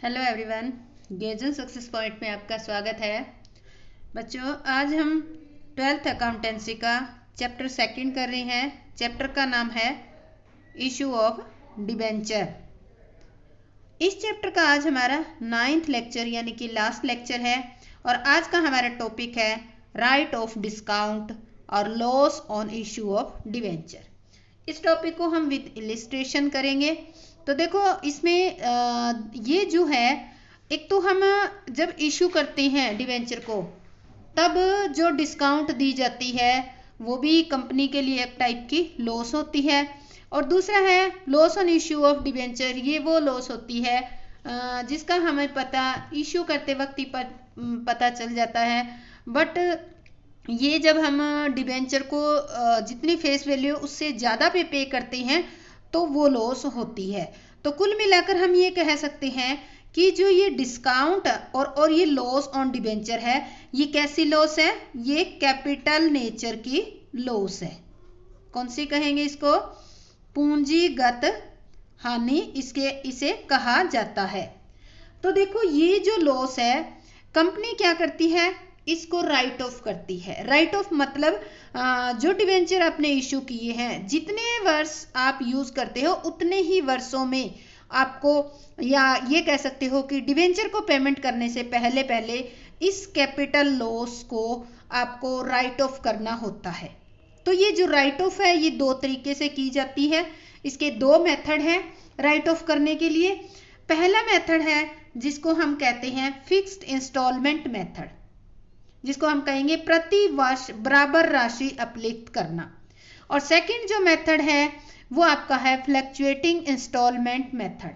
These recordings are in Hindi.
हेलो एवरीवन, गेजन सक्सेस पॉइंट में आपका स्वागत है। बच्चों, आज हम 12th अकाउंटेंसी का चैप्टर सेकंड कर रहे हैं। चैप्टर का नाम है इशू ऑफ डिबेंचर। इस चैप्टर का आज हमारा 9th लेक्चर यानी कि लास्ट लेक्चर है और आज का हमारा टॉपिक है राइट ऑफ डिस्काउंट और loss on issue of debenture. इस टॉपिक को हम विद इलिस्ट्रेशन करेंगे। तो देखो, इसमें ये जो है, एक तो हम जब इशू करते हैं डिवेंचर को तब जो डिस्काउंट दी जाती है वो भी कंपनी के लिए एक टाइप की लॉस होती है, और दूसरा है loss on issue of debenture. ये वो लॉस होती है जिसका हमें पता इशू करते वक्त ही पता चल जाता है, बट ये जब हम डिवेंचर को जितनी फेस वैल्यू उससे ज़्यादा पे करते हैं तो वो लॉस होती है। तो कुल मिलाकर हम ये कह सकते हैं कि जो ये डिस्काउंट और ये लॉस ऑन डिबेंचर है, ये कैसी लॉस है? ये कैपिटल नेचर की लॉस है। कौन सी कहेंगे इसको? पूंजीगत हानि इसे कहा जाता है। तो देखो, ये जो लॉस है कंपनी क्या करती है? इसको राइट ऑफ करती है। राइट ऑफ मतलब जो डिवेंचर आपने इशू किए हैं, जितने वर्ष आप यूज करते हो उतने ही वर्षों में आपको, या ये कह सकते हो कि डिवेंचर को पेमेंट करने से पहले इस कैपिटल लॉस को आपको राइट ऑफ करना होता है। तो ये जो राइट ऑफ है ये दो तरीके से की जाती है। इसके दो मेथड हैं राइट ऑफ करने के लिए। पहला मेथड है जिसको हम कहते हैं फिक्स्ड इंस्टॉलमेंट मेथड, जिसको हम कहेंगे प्रति वर्ष बराबर राशि अपलिफ्ट करना। और सेकंड जो मेथड है वो आपका है फ्लक्चुएटिंग इंस्टॉलमेंट मेथड,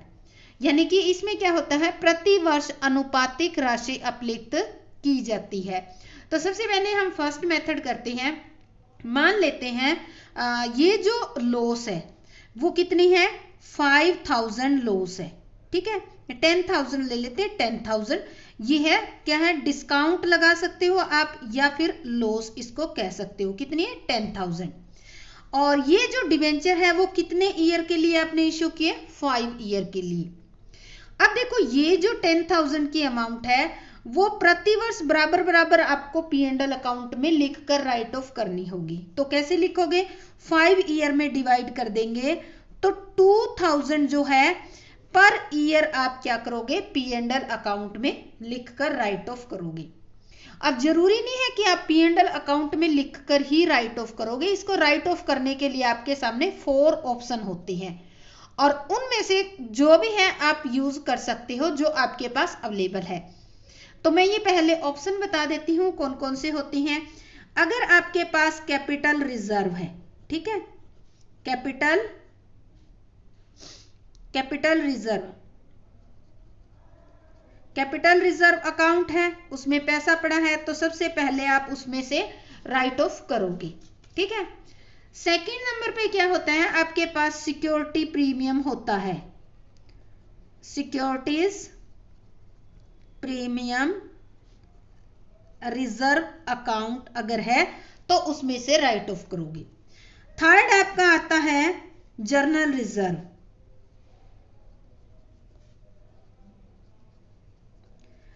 यानी कि इसमें क्या होता है, प्रति वर्ष अनुपातिक राशि अपलिफ्ट की जाती है। तो सबसे पहले हम फर्स्ट मेथड करते हैं। मान लेते हैं ये जो लॉस है वो कितनी है? 5000 लॉस है, ठीक है। 10,000 ले लेते हैं। 10,000 ये है, क्या है? डिस्काउंट लगा सकते हो आप या फिर लॉस इसको कह सकते हो। कितनी है? 10,000। और ये जो डिबेंचर है वो कितने ईयर के लिए आपने इशू किए? 5 ईयर के लिए। अब देखो, ये जो 10,000 की अमाउंट है वो प्रतिवर्ष बराबर बराबर आपको P&L अकाउंट में लिख कर राइट ऑफ करनी होगी। तो कैसे लिखोगे? 5 ईयर में डिवाइड कर देंगे तो 2000 जो है पर ईयर आप क्या करोगे? P&L अकाउंट में लिखकर राइट ऑफ करोगे। अब जरूरी नहीं है कि आप P&L अकाउंट में लिखकर ही राइट ऑफ करोगे। इसको राइट ऑफ करने के लिए आपके सामने 4 ऑप्शन होते हैं और उनमें से जो भी है आप यूज कर सकते हो जो आपके पास अवेलेबल है। तो मैं ये पहले ऑप्शन बता देती हूँ कौन कौन से होते हैं। अगर आपके पास कैपिटल रिजर्व है, ठीक है, कैपिटल रिजर्व अकाउंट है, उसमें पैसा पड़ा है, तो सबसे पहले आप उसमें से राइट ऑफ करोगे, ठीक है। सेकंड नंबर पे क्या होता है? आपके पास सिक्योरिटी प्रीमियम होता है। सिक्योरिटीज प्रीमियम रिजर्व अकाउंट अगर है तो उसमें से राइट ऑफ करोगे। थर्ड आपका आता है journal reserve.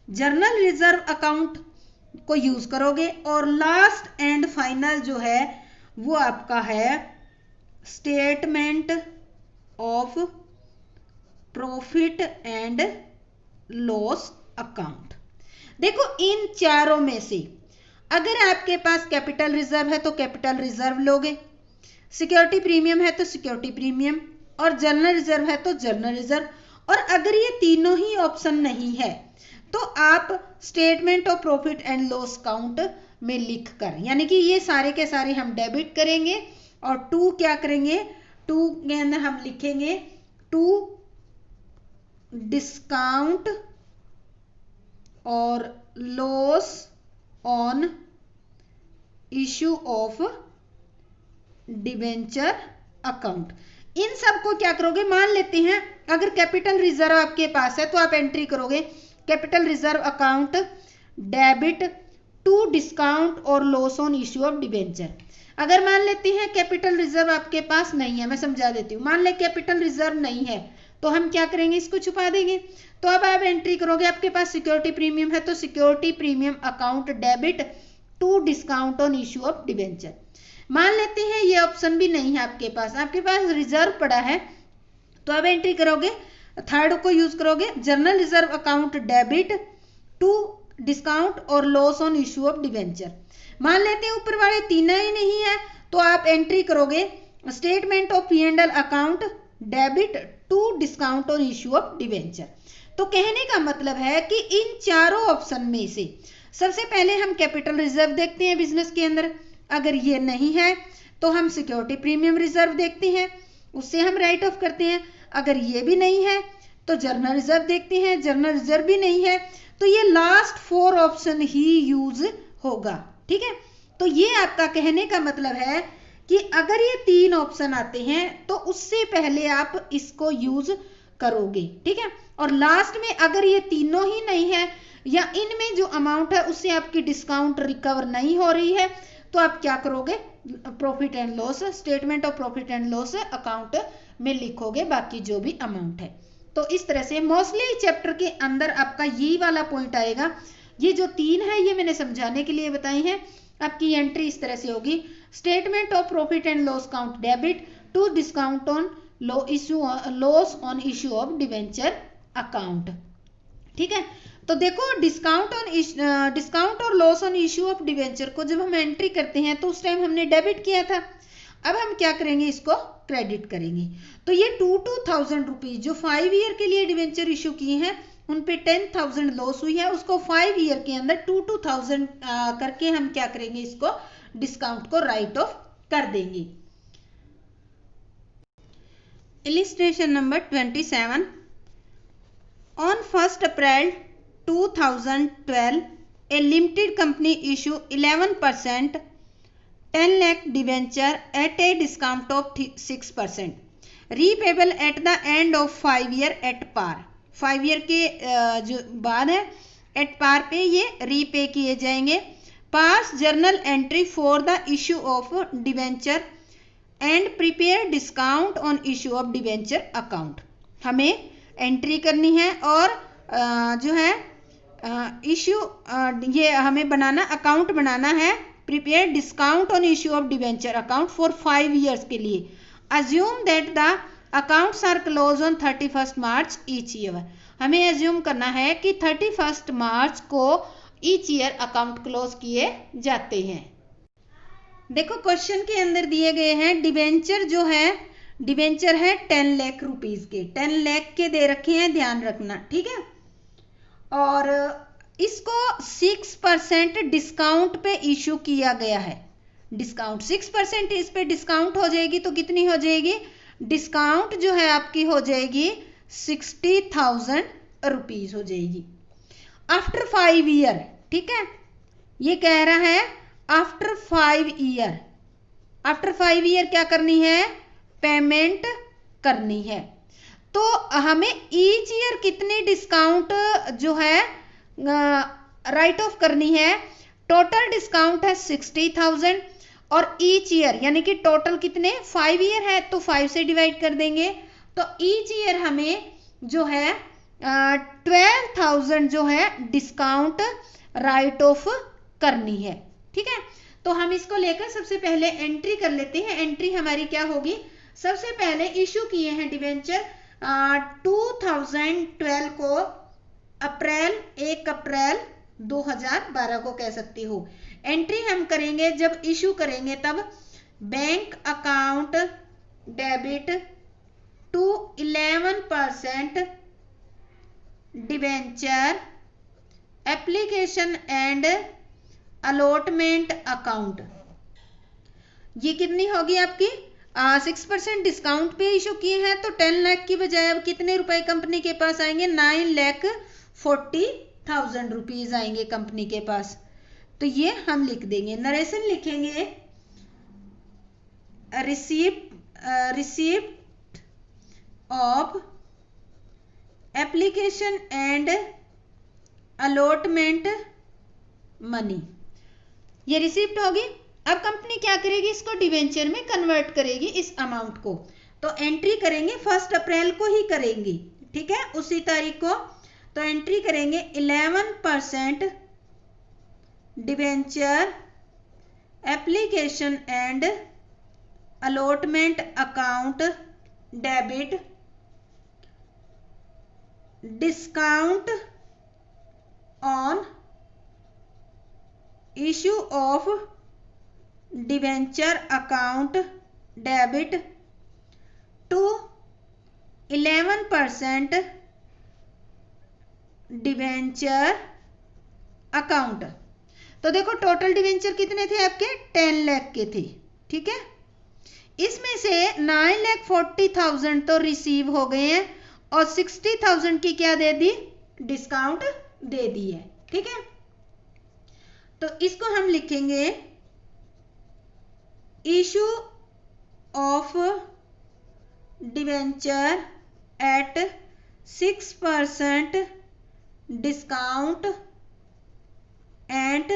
Journal reserve account को यूज करोगे। और लास्ट एंड फाइनल जो है वो आपका है statement of profit and loss account. देखो, इन चारों में से अगर आपके पास कैपिटल रिजर्व है तो कैपिटल रिजर्व लोगे, सिक्योरिटी प्रीमियम है तो सिक्योरिटी प्रीमियम, और जर्नल रिजर्व है तो जर्नल रिजर्व। और अगर ये तीनों ही ऑप्शन नहीं है तो आप statement of profit and loss account में लिख कर, यानी कि ये सारे के सारे हम डेबिट करेंगे और 2 क्या करेंगे? 2 के अंदर हम लिखेंगे टू डिस्काउंट और loss on issue of debenture account. इन सब को क्या करोगे? मान लेते हैं अगर कैपिटल रिजर्व आपके पास है तो आप एंट्री करोगे capital reserve account debit to discount और loss on issue of debenture. अगर मान लेते हैं कैपिटल रिजर्व आपके पास नहीं है, मैं समझा देती हूँ। मान ले कैपिटल रिजर्व नहीं है तो हम क्या करेंगे, इसको छुपा देंगे। तो अब आप एंट्री करोगे, आपके पास सिक्योरिटी प्रीमियम है तो security premium account debit to discount on issue of debenture. मान लेते हैं ये ऑप्शन भी नहीं है आपके पास रिजर्व पड़ा है, तो अब एंट्री करोगे, थर्ड को यूज करोगे, general reserve account debit to discount और loss on issue of debenture. मान लेते हैं ऊपर वाले तीनों ही नहीं है, तो आप एंट्री करोगे statement of P&L account debit to discount on issue of debenture. तो कहने का मतलब है कि इन चारों ऑप्शन में से सबसे पहले हम कैपिटल रिजर्व देखते हैं बिजनेस के अंदर, अगर ये नहीं है तो हम सिक्योरिटी प्रीमियम रिजर्व देखते हैं, उससे हम राइट ऑफ करते हैं। अगर ये भी नहीं है तो जर्नल रिजर्व देखते हैं, जर्नल रिजर्व भी नहीं है तो ये लास्ट 4 ऑप्शन ही यूज होगा। ठीक है, तो ये आपका कहने का मतलब है कि अगर ये 3 ऑप्शन आते हैं तो उससे पहले आप इसको यूज करोगे। ठीक है, और लास्ट में अगर ये तीनों ही नहीं है या इनमें जो अमाउंट है उससे आपकी डिस्काउंट रिकवर नहीं हो रही है, तो आप क्या करोगे, profit and loss, statement of profit and loss account में लिखोगे बाकी जो भी अमाउंट है। तो इस तरह से मोस्टली चैप्टर के अंदर आपका यही वाला पॉइंट आएगा। ये जो 3 है ये मैंने समझाने के लिए बताई हैं। आपकी एंट्री इस तरह से होगी, statement of profit and loss account debit to discount on loss on issue of debenture account. ठीक है, तो देखो डिस्काउंट और loss on issue of debenture को जब हम एंट्री करते हैं तो उस टाइम हमने डेबिट किया था, अब हम क्या करेंगे, इसको क्रेडिट करेंगे। तो ये 2,000 रुपीज जो 5 ईयर के लिए डिवेंचर इश्यू किए हैं उन पे 10,000 लॉस हुई है, उसको 5 ईयर के अंदर 2,000 करके हम क्या करेंगे, इसको डिस्काउंट को राइट ऑफ कर देंगे। Illustration number 27, on 1 April 2012 a limited company issue 11% 10 lakh debenture at a discount of 6%, repayable at the end of 5 year at par। 5 year के जो बाद है एट पार पे ये रीपे किए जाएंगे। पास journal entry for the issue of debenture and prepare discount on issue of debenture account. हमें एंट्री करनी है और जो है इश्यू ये हमें बनाना, अकाउंट बनाना है, prepare discount on issue of debenture account for 5 years के लिए। Assume that the accounts are close on 31 March each year. हमें एज्यूम करना है कि 31 मार्च को ईच ईयर अकाउंट क्लोज किए जाते हैं। देखो क्वेश्चन के अंदर दिए गए हैं डिवेंचर जो है, डिवेंचर है 10 लाख रुपीज के, 10 लाख के दे रखे हैं, ध्यान रखना। ठीक है, और इसको 6% डिस्काउंट पे इशू किया गया है। डिस्काउंट 6% इस पे डिस्काउंट हो जाएगी तो कितनी हो जाएगी, डिस्काउंट जो है आपकी हो जाएगी 60,000 रुपीज हो जाएगी आफ्टर 5 ईयर। ठीक है, ये कह रहा है आफ्टर 5 ईयर, आफ्टर 5 ईयर क्या करनी है, पेमेंट करनी है। तो हमें ईच ईयर कितनी डिस्काउंट जो है राइट ऑफ करनी है, टोटल डिस्काउंट है 60,000 और ईच ईयर यानी कि टोटल कितने 5 ईयर है तो 5 से डिवाइड कर देंगे, तो ईच ईयर हमें जो है 12,000 जो है डिस्काउंट राइट ऑफ करनी है। ठीक है, तो हम इसको लेकर सबसे पहले एंट्री कर लेते हैं। एंट्री हमारी क्या होगी, सबसे पहले इशू किए हैं डिवेंचर 2012 को, अप्रैल 1 अप्रैल 2012 को कह सकती हूँ। एंट्री हम करेंगे जब इशू करेंगे तब bank account debit to 11% debenture application and allotment account. ये कितनी होगी आपकी 6% डिस्काउंट पे इशू किए हैं तो 10 लाख की बजाय अब कितने रुपए कंपनी के पास आएंगे, 9,40,000 रुपीज आएंगे कंपनी के पास। तो ये हम लिख देंगे, नरेशन लिखेंगे receipt of application and allotment money, ये रिसीप्ट होगी। अब कंपनी क्या करेगी, इसको डिवेंचर में कन्वर्ट करेगी इस अमाउंट को। तो एंट्री करेंगे 1 अप्रैल को ही करेंगे, ठीक है, उसी तारीख को। तो एंट्री करेंगे 11% debenture application and allotment account debit discount on issue of debenture account debit to 11% debenture account. तो देखो टोटल डिबेंचर कितने थे आपके, 10 लाख के थे, ठीक है। इसमें से 9,40,000 तो रिसीव हो गए हैं और 60,000 की क्या दे दी, डिस्काउंट दे दी है, ठीक है। तो इसको हम लिखेंगे issue of debenture at 6% discount and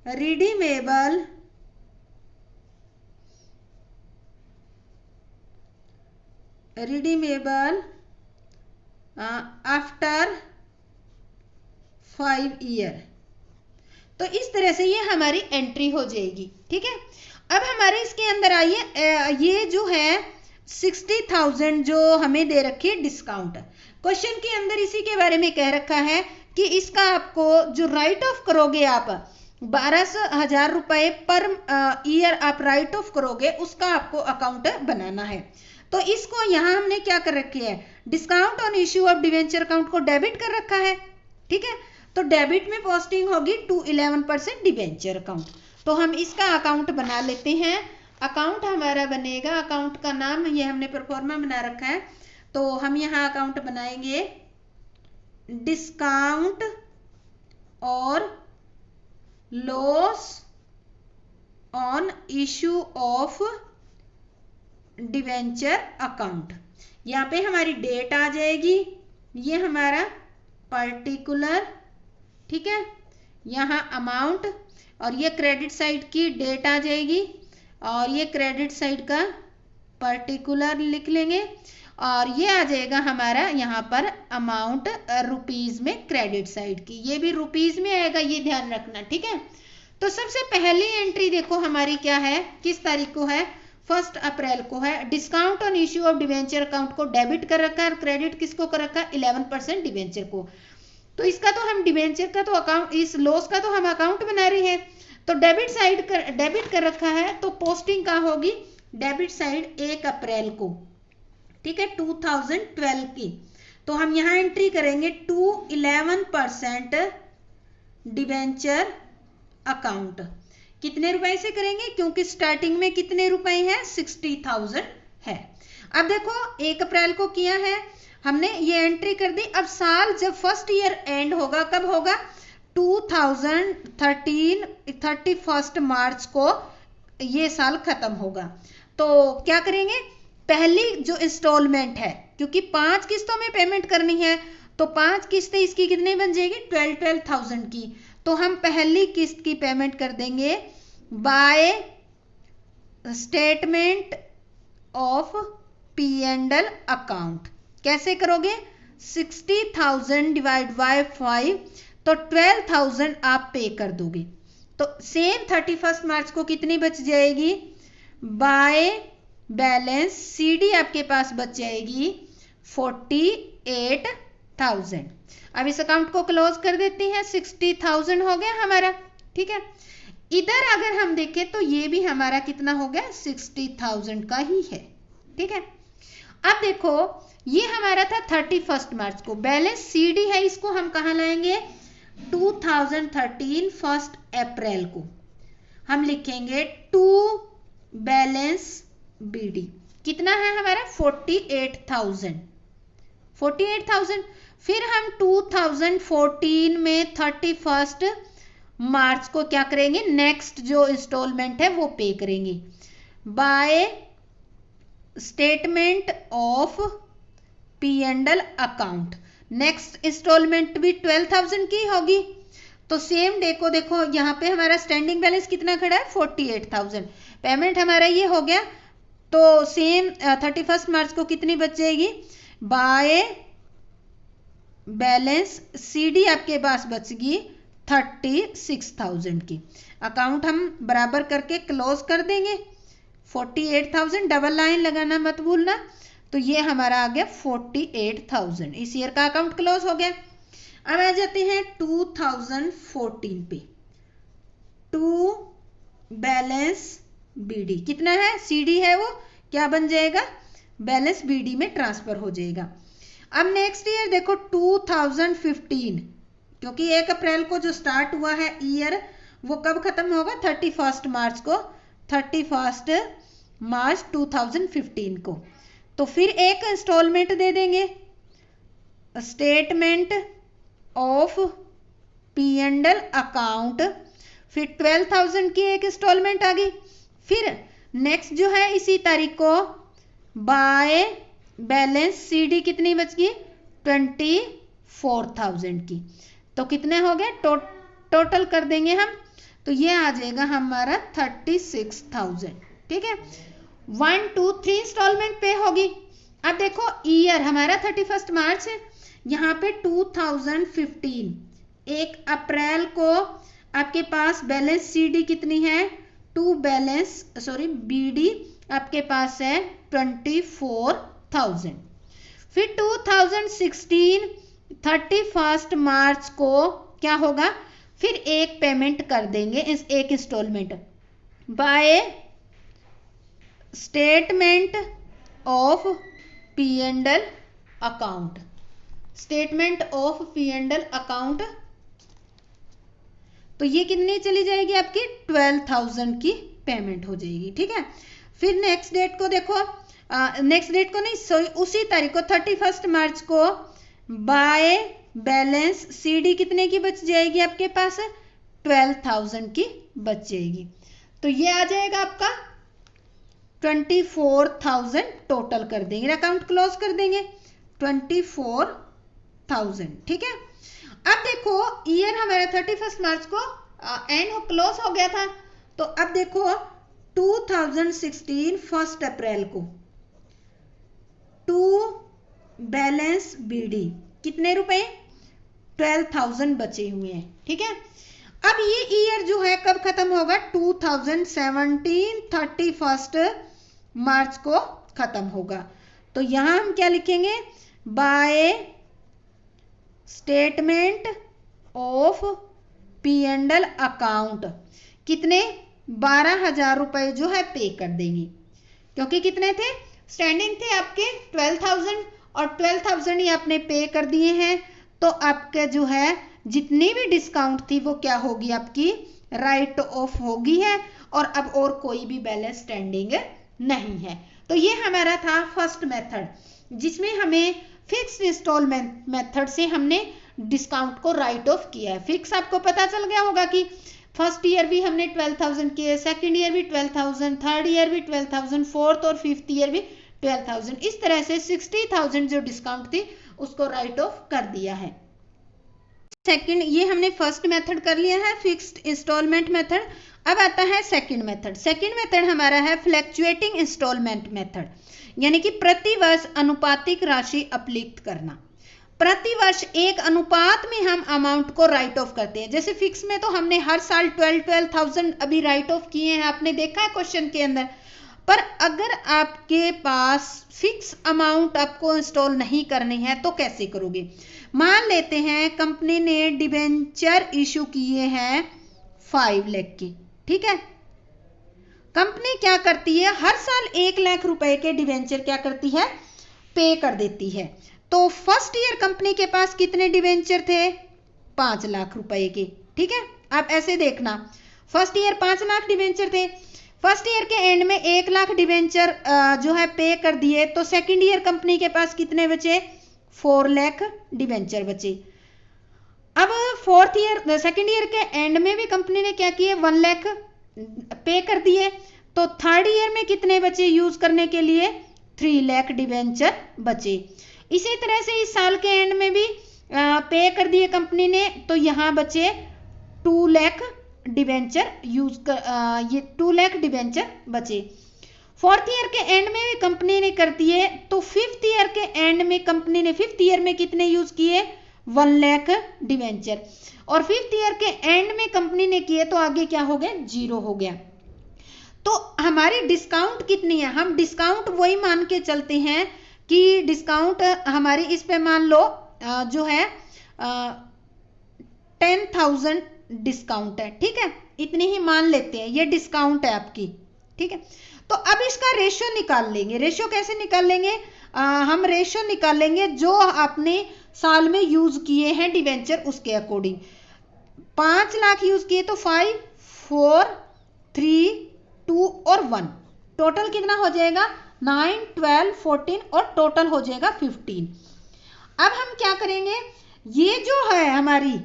redeemable after 5 year. तो इस तरह से ये हमारी एंट्री हो जाएगी, ठीक है। अब हमारे इसके अंदर आइए, ये जो है 60,000 जो हमें दे रखी है डिस्काउंट, क्वेश्चन के अंदर इसी के बारे में कह रखा है कि इसका आपको जो राइट ऑफ करोगे आप 12,000 रुपए पर ईयर आप राइट ऑफ करोगे, उसका आपको अकाउंट बनाना है। तो इसको यहाँ हमने क्या कर रखी है, discount on issue of debenture account को डेबिट कर रखा है, ठीक है। तो डेबिट में पोस्टिंग होगी टू 11% डिवेंचर अकाउंट। तो हम इसका अकाउंट बना लेते हैं। अकाउंट हमारा बनेगा, अकाउंट का नाम ये हमने परफॉर्मा बना रखा है, तो हम यहाँ अकाउंट बनाएंगे डिस्काउंट और loss on issue of debenture account. यहाँ पे हमारी डेट आ जाएगी, ये हमारा पर्टिकुलर, ठीक है, यहाँ अमाउंट और ये क्रेडिट साइड की डेट आ जाएगी और ये क्रेडिट साइड का पर्टिकुलर लिख लेंगे और ये आ जाएगा हमारा यहाँ पर अमाउंट रुपीज में क्रेडिट साइड की, ये भी रुपीज में आएगा, ये ध्यान रखना, ठीक है। तो सबसे पहली एंट्री देखो हमारी क्या है, किस तारीख को है, 1 अप्रैल को है। Discount on issue of debenture account को डेबिट कर रखा है और क्रेडिट किसको कर रखा है, 11% डिवेंचर को। तो इसका तो हम डिवेंचर का तो अकाउंट, इस लॉस का तो हम अकाउंट बना रहे हैं, तो डेबिट साइड डेबिट कर रखा है, तो पोस्टिंग का होगी डेबिट साइड 1 अप्रैल को, ठीक है, 2012 की। तो हम यहाँ एंट्री करेंगे टू 11% डिवेंचर अकाउंट। कितने रुपए से करेंगे, क्योंकि स्टार्टिंग में कितने रुपए हैं, 60,000 है। अब देखो 1 अप्रैल को किया है हमने, ये एंट्री कर दी। अब साल जब फर्स्ट ईयर एंड होगा, कब होगा, 2013 31 मार्च को ये साल खत्म होगा। तो क्या करेंगे, पहली जो इंस्टॉलमेंट है, क्योंकि 5 किस्तों में पेमेंट करनी है, तो 5 किस्तें इसकी कितनी बन जाएगी, 12,000 की। तो हम पहली किस्त की पेमेंट कर देंगे bye statement of P&L account. कैसे करोगे, 60,000 डिवाइड बाय 5, तो 12,000 आप पे कर दोगे। तो सेम 31 मार्च को कितनी बच जाएगी, बाय बैलेंस CD आपके पास बच जाएगी 48,000। अब इस अकाउंट को क्लोज कर देते हैं, 60,000 हो गया हमारा, ठीक है। इधर अगर हम देखें तो ये भी हमारा कितना हो गया, 60,000 का ही है, ठीक है। अब देखो ये हमारा था 31 मार्च को, बैलेंस CD है, इसको हम कहाँ लाएंगे, 2013 1 अप्रैल को हम लिखेंगे टू बैलेंस BD। कितना है हमारा, 48,000। फिर हम 2014 में 31 मार्च को क्या करेंगे, नेक्स्ट जो इंस्टॉलमेंट है वो पे करेंगे by statement of P&L account. Next instalment भी 12,000 की होगी। तो सेम डे को देखो यहाँ पे हमारा स्टैंडिंग बैलेंस कितना खड़ा है, 48,000। पेमेंट हमारा ये हो गया तो सेम 31 मार्च को कितनी बच जाएगी, बाय बैलेंस सीडी आपके पास बचगी 36,000 की। अकाउंट हम बराबर करके क्लोज कर देंगे। 48,000, डबल लाइन लगाना मत भूलना। तो ये हमारा आ गया 48,000, इस ईयर का अकाउंट क्लोज हो गया। अब आ जाते हैं 2014 पे। टू बैलेंस बीडी कितना है, सीडी है वो क्या बन जाएगा, बैलेंस बीडी में ट्रांसफर हो जाएगा। अब नेक्स्ट ईयर देखो 2015, क्योंकि 1 अप्रैल को जो स्टार्ट हुआ है ईयर वो कब खत्म होगा, 31 मार्च को, 31 मार्च 2015 को। तो फिर एक इंस्टॉलमेंट दे देंगे, statement of P and L account, फिर 12,000 की एक इंस्टॉलमेंट आ गई। फिर नेक्स्ट जो है इसी तारीख को बाय बैलेंस सीडी कितनी बच गई, 24,000 की। तो कितने हो गए, टोटल कर देंगे हम, तो ये आ जाएगा हमारा 36,000। ठीक है, 1 2 3 इंस्टॉलमेंट पे होगी। अब देखो ईयर हमारा 31 मार्च है, यहाँ पे 2015 1 अप्रैल को आपके पास बैलेंस सीडी कितनी है, बीडी आपके पास है 24,000। फिर 2016 31 मार्च को क्या होगा, फिर एक पेमेंट कर देंगे, इस एक instalment by statement of P and L account, statement of P and L account. तो ये कितनी चली जाएगी आपकी, 12,000 की पेमेंट हो जाएगी। ठीक है, फिर नेक्स्ट डेट को देखो, नेक्स्ट डेट को नहीं सॉरी उसी तारीख को 31 मार्च को बाय बैलेंस सीडी कितने की बच जाएगी आपके पास, 12,000 की बच जाएगी। तो ये आ जाएगा आपका 24,000, टोटल कर देंगे, अकाउंट क्लोज कर देंगे 24,000। ठीक है, अब देखो ईयर हमारा 31 मार्च को एंड क्लोज हो गया था। तो अब देखो 2016 1 अप्रैल को टू बैलेंस बीडी कितने रुपए, 12,000 बचे हुए हैं। ठीक है, अब ये ईयर जो है कब खत्म होगा, 2017 31 मार्च को खत्म होगा। तो यहां हम क्या लिखेंगे, bye statement of P and L account कितने, 12,000 रुपए जो है पे कर देंगे, क्योंकि कितने थे स्टैंडिंग थे आपके 12,000 और 12,000 ही आपने पे कर दिए हैं। तो आपके जो है जितनी भी डिस्काउंट थी वो क्या होगी, आपकी राइट ऑफ होगी है, और अब और कोई भी बैलेंस स्टैंडिंग नहीं है। तो ये हमारा था फर्स्ट मेथड, जिसमें हमें फिक्स्ड इंस्टॉलमेंट मेथड से हमने डिस्काउंट को राइट ऑफ किया है। फिक्स आपको पता चल गया होगा कि फर्स्ट ईयर भी हमने 12,000 किए, सेकंड ईयर भी 12,000, थर्ड ईयर भी 12,000, फोर्थ और फिफ्थ ईयर भी 12,000, इस तरह से 60,000 जो डिस्काउंट थी उसको राइट ऑफ कर दिया है। सेकंड, ये हमने फर्स्ट मेथड कर लिया है, फिक्स्ड इंस्टॉलमेंट मेथड। अब आता है सेकंड मेथड। सेकंड मेथड हमारा है फ्लैक्चुएटिंग इंस्टॉलमेंट मेथड, यानी कि प्रति वर्ष अनुपातिक राशि अपलिफ्ट करना। प्रति वर्ष एक अनुपात में हम अमाउंट को राइट ऑफ करते हैं। जैसे फिक्स में तो हमने हर साल 12,000 अभी राइट ऑफ किए हैं, आपने देखा है क्वेश्चन के अंदर। पर अगर आपके पास फिक्स अमाउंट आपको इंस्टॉल नहीं करनी है तो कैसे करोगे। मान लेते हैं कंपनी ने डिबेंचर इशू किए हैं 5 लाख की, ठीक है। कंपनी क्या करती है, हर साल 1 लाख रुपए के डिबेंचर क्या करती है, पे कर देती है। तो फर्स्ट ईयर कंपनी के पास कितने डिबेंचर थे, 5 लाख रुपए के, ठीक है। आप ऐसे देखना, फर्स्ट ईयर 5 लाख डिबेंचर थे, फर्स्ट ईयर के एंड में 1 लाख डिबेंचर जो है पे कर दिए, तो सेकंड ईयर कंपनी के पास कितने बचे, 4 लाख डिबेंचर बचे। अब फोर्थ ईयर सेकंड ईयर के एंड में भी कंपनी ने क्या किए, 1 लाख पे कर दिए, तो थर्ड ईयर में कितने बचे यूज करने के लिए, 3 लाख डिबेंचर बचे। इसी तरह से इस साल के एंड में भी पे कर दिए कंपनी ने, तो यहाँ बचे 2 लाख डिबेंचर यूज कर, ये 2 लाख डिबेंचर बचे। 4th ईयर के एंड में भी कंपनी ने कर दिए, तो 5th ईयर के एंड में कंपनी ने 5th ईयर में कितने यूज किए, 1 लाख डिवेंचर, और 5th ईयर के एंड में कंपनी ने किए तो आगे क्या हो गया, 0 हो गया। तो हमारी डिस्काउंट कितनी है, हम डिस्काउंट वही मान के चलते हैं कि डिस्काउंट हमारी इस पे मान लो जो है 10,000 डिस्काउंट है, ठीक है, इतनी ही मान लेते हैं, ये डिस्काउंट है आपकी, ठीक है। तो अब इसका रेशियो निकाल लेंगे। रेशियो कैसे निकाल लेंगे, हम रेशियो निकाल लेंगे जो आपने साल में यूज किए हैं डिवेंचर उसके अकॉर्डिंग। 5 लाख यूज किए तो 5, 4, 3, 2 और 1, टोटल कितना हो जाएगा 9, 12, 14 और टोटल हो जाएगा 15। अब हम क्या करेंगे, ये जो है हमारी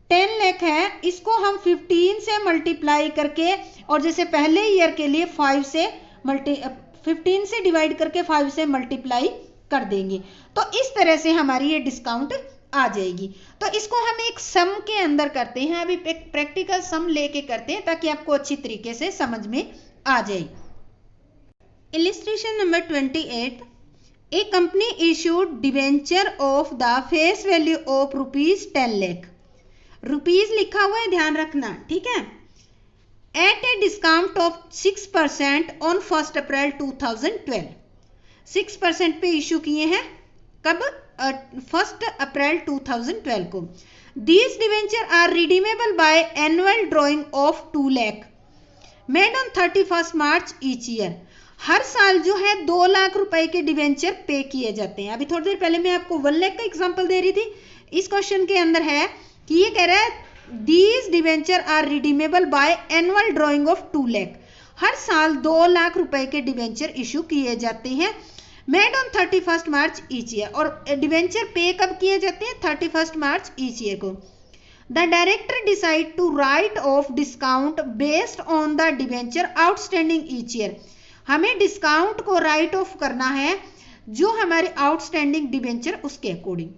10 लाख है, इसको हम 15 से मल्टीप्लाई करके, और जैसे पहले ईयर के लिए 15 से डिवाइड करके 5 से मल्टीप्लाई कर देंगे, तो इस तरह से हमारी ये डिस्काउंट आ जाएगी। तो इसको हम एक सम के अंदर करते हैं, अभी प्रैक्टिकल सम लेके करते हैं ताकि आपको अच्छी तरीके से समझ में आ जाए। Illustration number 28, a company issued debenture of the face value of ₹10 lakh, rupees लिखा हुआ है ध्यान रखना, ठीक है, एट ए डिस्काउंट ऑफ 6% ऑन 1 अप्रैल 2012, 6% पे इशू किए हैं, कब, 1 अप्रैल 2012 को। These debenture are redeemable by annual drawing of 2 lakh made on 31 March each year, हर साल जो है 2 लाख रुपए के डिवेंचर पे किए जाते हैं। अभी थोड़ी देर पहले मैं आपको 1 लाख का एग्जांपल दे रही थी, इस क्वेश्चन के अंदर है कि ये कह रहा है these debenture are redeemable by annual drawing of 2 lakh, हर साल 2 लाख रुपए के डिवेंचर इशू किए जाते हैं, made on 31 March each year, और डिवेंचर पे कब किए जाते हैं, 31 मार्च ईच ईयर को। The director decide to write off discount based on the debenture outstanding each year, हमें डिस्काउंट को राइट ऑफ करना है जो हमारे आउटस्टैंडिंग डिवेंचर उसके according.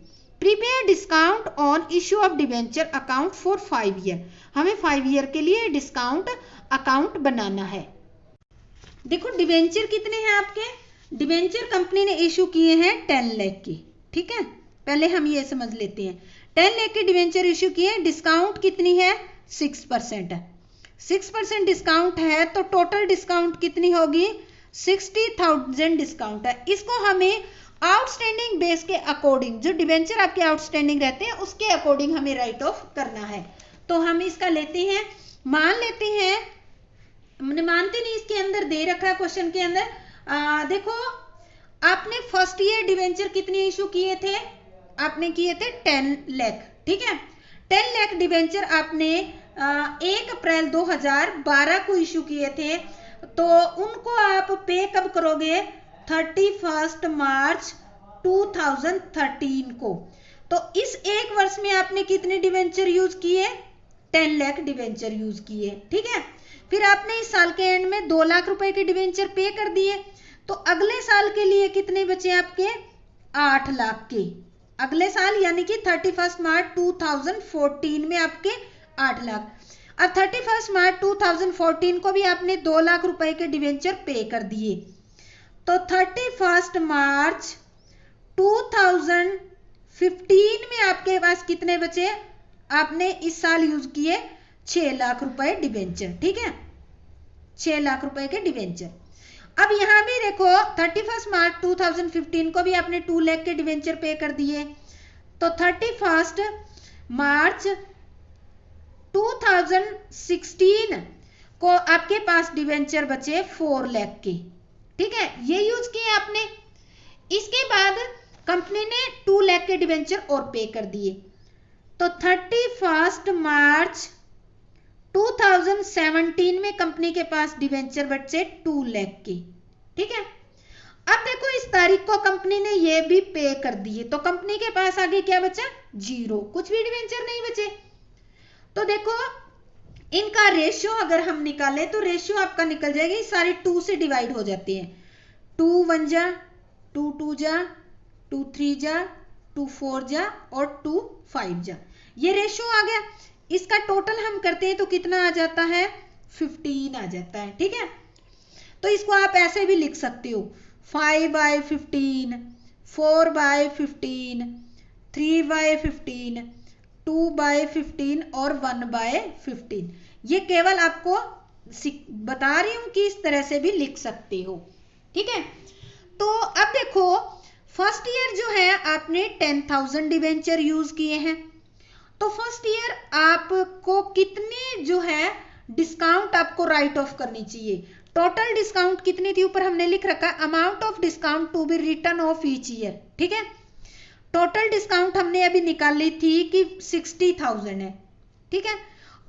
Prepare discount on issue of debenture account for 5 year, हमें 5 ईयर के लिए डिस्काउंट अकाउंट बनाना है। देखो डिवेंचर कितने हैं आपके, डिवेंचर कंपनी ने इशू किए हैं 10 लाख की, ठीक है, पहले हम ये समझ लेते हैं, 10 लाख के डिवेंचर इशू किए, डिस्काउंट कितनी है 6% है, 6% डिस्काउंट है तो टोटल डिस्काउंट कितनी होगी 60,000 डिस्काउंट है। इसको हमें आउटस्टैंडिंग बेस के अकॉर्डिंग, जो डिवेंचर आपके आउटस्टैंडिंग रहते हैं उसके अकॉर्डिंग हमें राइट ऑफ करना है। तो हम इसका लेते हैं, मान लेते हैं, मानते नहीं, इसके अंदर दे रखा है क्वेश्चन के अंदर, देखो आपने फर्स्ट ईयर डिवेंचर कितने इशू किए थे, आपने किए थे 10 लाख, ठीक है, 10 लाख डिवेंचर आपने 1 अप्रैल 2012 को इशू किए थे, तो उनको आप पे कब करोगे 31 मार्च 2013 को। तो इस एक वर्ष में आपने कितने डिवेंचर यूज किए, 10 लाख डिवेंचर यूज किए, ठीक है। फिर आपने इस साल के एंड में 2 लाख रुपए के डिवेंचर पे कर दिए, तो अगले साल के लिए कितने बचे आपके 8 लाख के, अगले साल यानी कि 31 मार्च 2014 में आपके 8 लाख। अब 31 मार्च 2014 को भी आपने 2 लाख रुपए के डिवेंचर पे कर दिए, तो 31 मार्च 2015 में आपके पास कितने बचे, आपने इस साल यूज किए 6 लाख रुपए डिवेंचर, ठीक है, 6 लाख रुपए के डिवेंचर। अब यहां भी देखो 31 मार्च 2015 को भी आपने 2 लाख के डिवेंचर पे कर दिए, तो 31 मार्च 2016 को आपके पास डिवेंचर बचे 4 लाख के, ठीक है, ये यूज किए आपने। इसके बाद कंपनी ने 2 लाख के डिवेंचर और पे कर दिए, तो 31 मार्च 2017 में कंपनी के पास डिवेंचर बचे 2 लाख के, ठीक है। अब देखो इस तारीख को कंपनी ने ये भी पे कर दिए, तो कंपनी के पास आगे क्या बचा 0, कुछ भी डिवेंचर नहीं बचे। तो देखो इनका रेशियो अगर हम निकाले तो रेशियो आपका निकल जाएगी, सारे 2 से डिवाइड हो जाते हैं, 2 1 जा, 2 2 जा, 2 3 जा, 2 4 जा और 2 5 जा, ये रेशियो आ गया। इसका टोटल हम करते हैं तो कितना आ जाता है 15 आ जाता है, ठीक है। तो इसको आप ऐसे भी लिख सकते हो 5/15, 4/15, 3/15, 2/15 और 1/15। ये केवल आपको बता रही हूं कि इस तरह से भी लिख सकते हो। ठीक है, तो अब देखो फर्स्ट ईयर जो है आपने 10,000 डिवेंचर यूज किए हैं, तो फर्स्ट ईयर आपको कितने जो है डिस्काउंट आपको राइट ऑफ करनी चाहिए। टोटल डिस्काउंट कितनी थी, ऊपर हमने लिख रखा amount of discount to be written off each year. ठीक है, टोटल डिस्काउंट हमने अभी निकाली थी कि 60,000 है। ठीक है,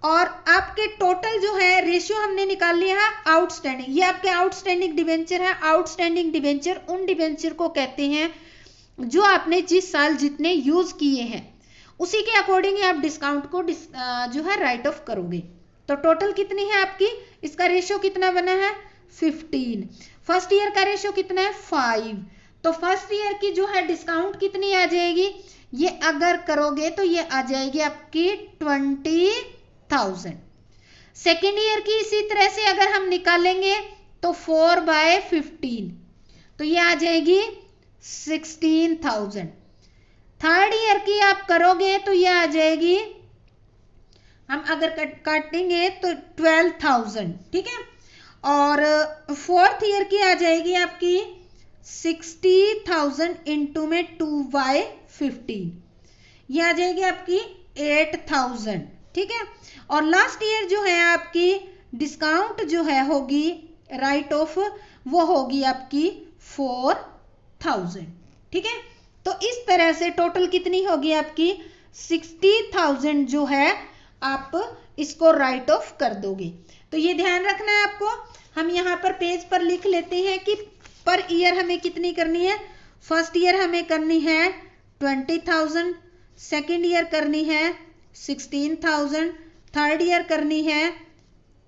और आपके टोटल जो है रेशियो हमने निकाल लिया है आउटस्टैंडिंग। ये आपके आउटस्टैंडिंग डिवेंचर है। आउटस्टैंडिंग डिवेंचर उन डिवेंचर को कहते हैं जो आपने जिस साल जितने यूज किए हैं उसी के अकॉर्डिंग आप डिस्काउंट को जो है राइट ऑफ करोगे। तो टोटल कितनी है आपकी, इसका रेशियो कितना बना है 15। फर्स्ट ईयर का रेशियो कितना है 5। तो फर्स्ट ईयर की जो है डिस्काउंट कितनी आ जाएगी, ये अगर करोगे तो ये आ जाएगी आपकी 20,000। सेकेंड ईयर की इसी तरह से अगर हम निकालेंगे तो 4/15, तो ये आ जाएगी 16,000। थर्ड ईयर की आप करोगे तो ये आ जाएगी, हम अगर काटेंगे तो 12,000। ठीक है, और फोर्थ ईयर की आ जाएगी आपकी 60,000 इंटू में 2/15, ये आ जाएगी आपकी 8,000। ठीक है, और लास्ट ईयर जो है आपकी डिस्काउंट जो है होगी राइट ऑफ, वो होगी आपकी 4,000। ठीक है, तो इस तरह से टोटल कितनी होगी आपकी 60,000 जो है आप इसको राइट ऑफ कर दोगे। तो ये ध्यान रखना है आपको। हम यहाँ पर पेज पर लिख लेते हैं कि पर ईयर हमें कितनी करनी है। फर्स्ट ईयर हमें करनी है 20,000, सेकेंड ईयर करनी है 16,000, थर्ड ईयर करनी है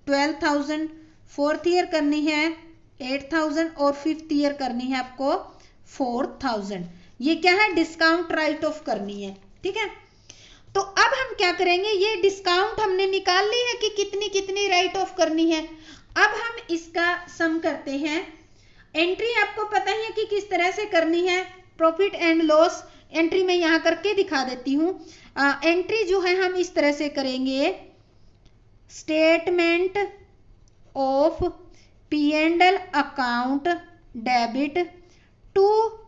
12,000, फोर्थ ईयर करनी है 8,000 और फिफ्थ ईयर करनी है आपको 4,000। ये क्या है, डिस्काउंट राइट ऑफ करनी है। ठीक है, तो अब हम क्या करेंगे, ये डिस्काउंट हमने निकाल ली है कि कितनी कितनी राइट ऑफ करनी है। अब हम इसका सम करते हैं। एंट्री आपको पता ही है कि किस तरह से करनी है। प्रॉफिट एंड लॉस एंट्री में यहां करके दिखा देती हूं। एंट्री जो है हम इस तरह से करेंगे, statement of P&L account debit to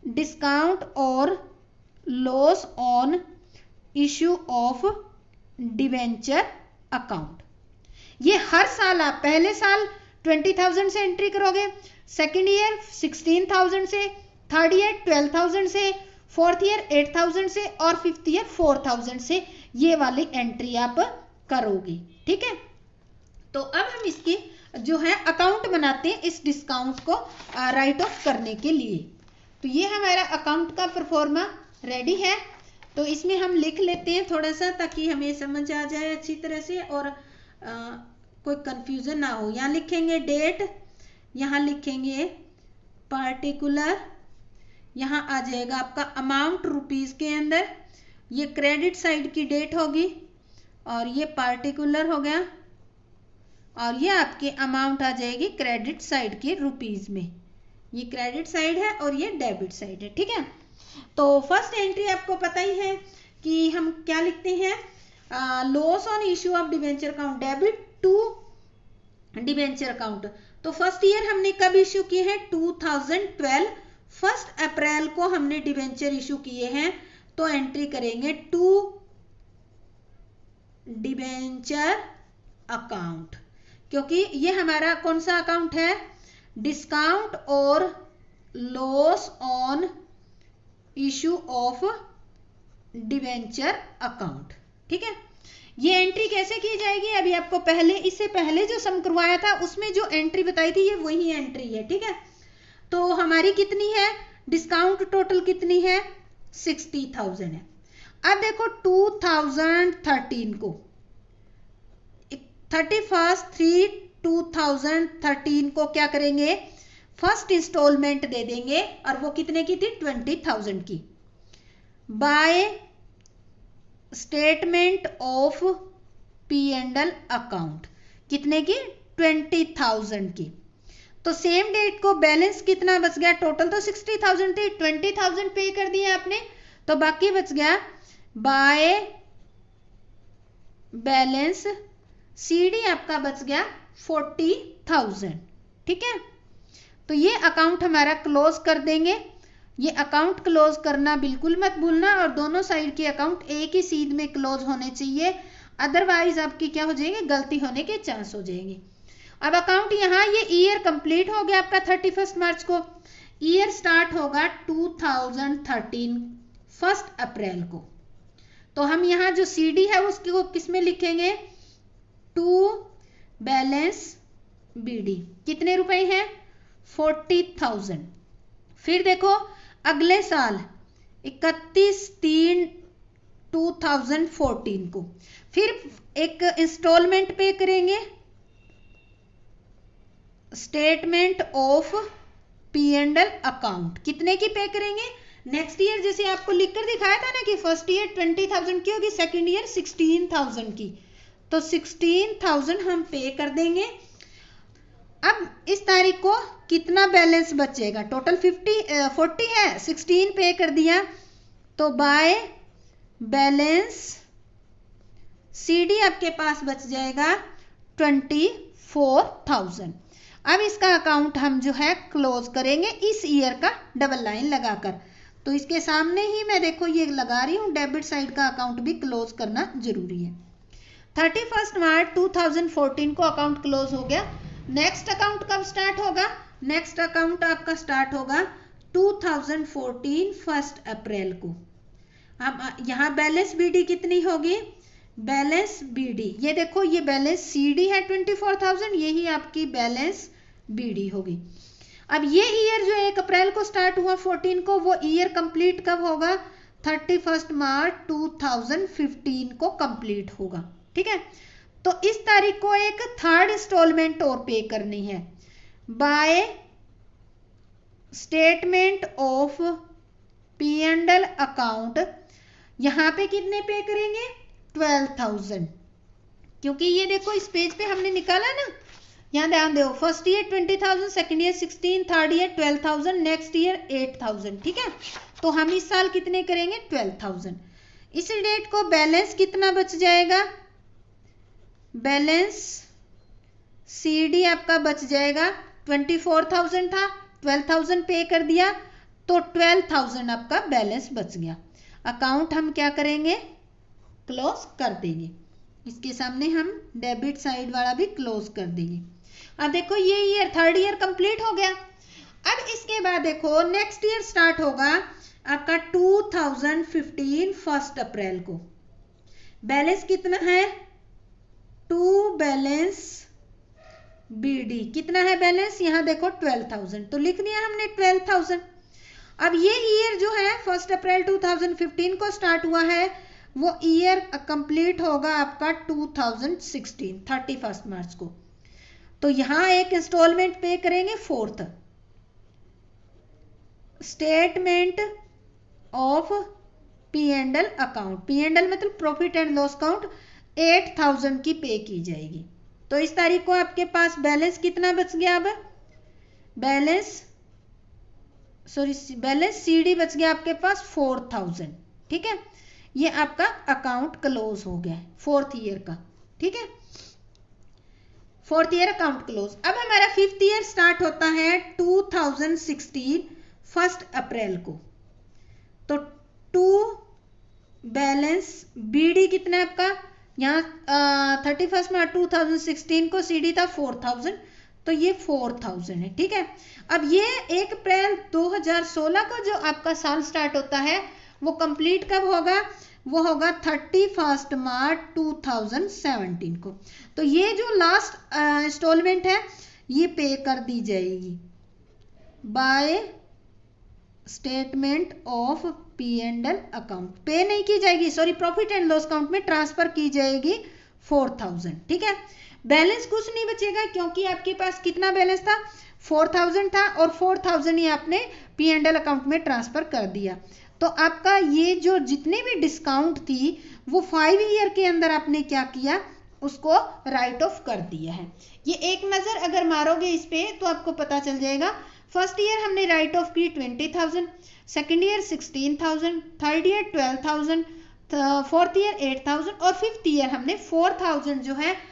discount और loss on issue of debenture account. ये हर साल आप पहले साल 20,000 से एंट्री करोगे, सेकेंड ईयर 16,000 से, थर्ड ईयर 12,000 से, फोर्थ ईयर 8,000 से और फिफ्थ ईयर 4,000 से ये वाली एंट्री आप करोगे। ठीक है, तो अब हम इसकी जो है अकाउंट बनाते हैं इस डिस्काउंट को राइट ऑफ करने के लिए। तो ये हमारा अकाउंट का परफॉर्मा रेडी है। तो इसमें हम लिख लेते हैं थोड़ा सा ताकि हमें समझ आ जाए अच्छी तरह से और कोई कंफ्यूजन ना हो। यहाँ लिखेंगे डेट, यहाँ लिखेंगे पार्टिकुलर, यहाँ आ जाएगा आपका अमाउंट रुपीज के अंदर, ये क्रेडिट साइड की डेट होगी और ये पार्टिकुलर हो गया और ये आपकी अमाउंट आ जाएगी क्रेडिट साइड के रुपीज में। ये क्रेडिट साइड है और ये डेबिट साइड है। ठीक है, तो फर्स्ट एंट्री आपको पता ही है कि हम क्या लिखते हैं, loss on issue of debenture account debit to debenture account. तो फर्स्ट ईयर हमने कब इश्यू किए हैं 2012, 1 अप्रैल को हमने डिवेंचर इश्यू किए हैं। तो एंट्री करेंगे टू डिवेंचर अकाउंट, क्योंकि ये हमारा कौन सा अकाउंट है, डिस्काउंट और loss on issue of debenture account. ठीक है, ये एंट्री कैसे की जाएगी, अभी आपको पहले इससे पहले जो सम करवाया था उसमें जो एंट्री बताई थी ये वही एंट्री है। ठीक है, तो हमारी कितनी है, डिस्काउंट टोटल कितनी है 60,000 है। अब देखो 2013 को 31/3/2013 को क्या करेंगे, फर्स्ट इंस्टॉलमेंट दे देंगे और वो कितने की थी 20,000 की, bye statement of P&L account कितने की 20,000 की। तो सेम डेट को बैलेंस कितना बच गया, टोटल तो 60,000 थी, 20,000 पे कर दिया आपने, तो बाकी बच गया बाय बैलेंस सीडी आपका बच गया 40,000। ठीक है, तो ये अकाउंट हमारा क्लोज कर देंगे। ये अकाउंट क्लोज करना बिल्कुल मत भूलना, और दोनों साइड के अकाउंट एक ही सीध में क्लोज होने चाहिए, अदरवाइज आपकी क्या हो जाएगी, गलती होने के चांस हो जाएंगे। अब अकाउंट यहाँ ये ईयर कंप्लीट हो गया आपका 31 मार्च को, ईयर स्टार्ट होगा 2013 1 अप्रैल को। तो हम यहाँ जो सीडी है उसको किस में लिखेंगे, टू बैलेंस बीडी, कितने रुपए हैं, 40,000। फिर देखो अगले साल 31/3/2014 को फिर एक इंस्टॉलमेंट पे करेंगे, स्टेटमेंट ऑफ P&L अकाउंट, कितने की पे करेंगे, नेक्स्ट ईयर जैसे आपको लिखकर दिखाया था ना कि फर्स्ट ईयर 20,000 की होगी, सेकंड ईयर 16,000 की, तो 16,000 हम पे कर देंगे। अब इस तारीख को कितना बैलेंस बचेगा, टोटल 40 है, 16 पे कर दिया, तो बाय बैलेंस सीडी आपके पास बच जाएगा 24,000। अब इसका अकाउंट हम जो है क्लोज करेंगे इस ईयर का डबल लाइन लगाकर। तो इसके सामने ही मैं देखो ये लगा रही हूँ, डेबिट साइड का अकाउंट भी क्लोज करना जरूरी है। 31 मार्च 2014 को अकाउंट क्लोज हो गया। नेक्स्ट अकाउंट कब स्टार्ट होगा, नेक्स्ट अकाउंट आपका स्टार्ट होगा 2014 1 अप्रैल को। अब यहाँ बैलेंस बीडी कितनी होगी, बैलेंस बीडी ये देखो, ये बैलेंस सीडी है 24,000, यही आपकी बैलेंस बीडी होगी। अब ये ईयर जो 1 अप्रैल को स्टार्ट हुआ 14 को, वो ईयर कंप्लीट कब होगा, 31 मार्च 2015 को कंप्लीट होगा। ठीक है, तो इस तारीख को एक थर्ड इंस्टॉलमेंट और पे करनी है, bye statement of P&L account. यहां पे कितने पे करेंगे, 12,000, क्योंकि ये देखो इस पेज पे हमने निकाला ना, यहाँ ध्यान दो, first year 20,000, second year 16, third year 12,000, next year 8,000। ठीक है, तो हम इस साल कितने करेंगे, 12,000। इस डेट को बैलेंस कितना बच जाएगा, बैलेंस सीडी आपका बच जाएगा 24,000 था, 12,000 पे कर दिया, तो 12,000 आपका बैलेंस बच गया। अकाउंट हम क्या करेंगे, क्लोज कर देंगे। इसके सामने हम डेबिट साइड वाला भी क्लोज कर देंगे। अब देखो ये ईयर थर्ड ईयर कंप्लीट हो गया। अब इसके बाद देखो नेक्स्ट ईयर स्टार्ट होगा आपका 2015 1 अप्रैल को। बैलेंस कितना है, टू बैलेंस बीडी कितना है बैलेंस, यहाँ देखो 12,000, तो लिख दिया हमने 12,000। अब ये ईयर जो है 1 अप्रैल 2015 को स्टार्ट हुआ है, वो ईयर कंप्लीट होगा आपका 2016 31 मार्च को। तो यहां एक इंस्टॉलमेंट पे करेंगे, fourth statement of P&L account, P&L मतलब प्रॉफिट एंड लॉस अकाउंट, 8,000 की पे की जाएगी। तो इस तारीख को आपके पास बैलेंस कितना बच गया, अब बैलेंस सीडी बच गया आपके पास 4,000। ठीक है, ये आपका अकाउंट क्लोज हो गया फोर्थ ईयर का। ठीक है, फोर्थ ईयर अकाउंट क्लोज। अब हमारा फिफ्थ ईयर स्टार्ट होता है 2016 1 अप्रैल को। तो टू बैलेंस बीडी कितना है आपका, यहाँ 31 मार्च 2016 को सीडी था 4,000, तो ये 4,000 है। ठीक है, अब ये 1 अप्रैल 2016 को जो आपका साल स्टार्ट होता है वो कंप्लीट कब होगा, वो होगा 31 मार्च 2017 को। तो ये जो लास्ट इंस्टॉलमेंट है ये पे कर दी जाएगी bye statement of P&L account, पे नहीं की जाएगी, sorry profit and loss account में ट्रांसफर की जाएगी 4,000। ठीक है, बैलेंस कुछ नहीं बचेगा क्योंकि आपके पास कितना बैलेंस था, 4,000 था, और 4,000 ही आपने P&L अकाउंट में ट्रांसफर कर दिया। तो आपका ये जो जितने भी डिस्काउंट थी वो 5 ईयर के अंदर आपने क्या किया, उसको राइट ऑफ कर दिया है। ये एक नज़र अगर मारोगे इस पे तो आपको पता चल जाएगा। फर्स्ट ईयर हमने राइट ऑफ की 20,000, second year 16,000, third year 12,000, fourth year 8,000 और फिफ्थ ईयर हमने 4,000 जो है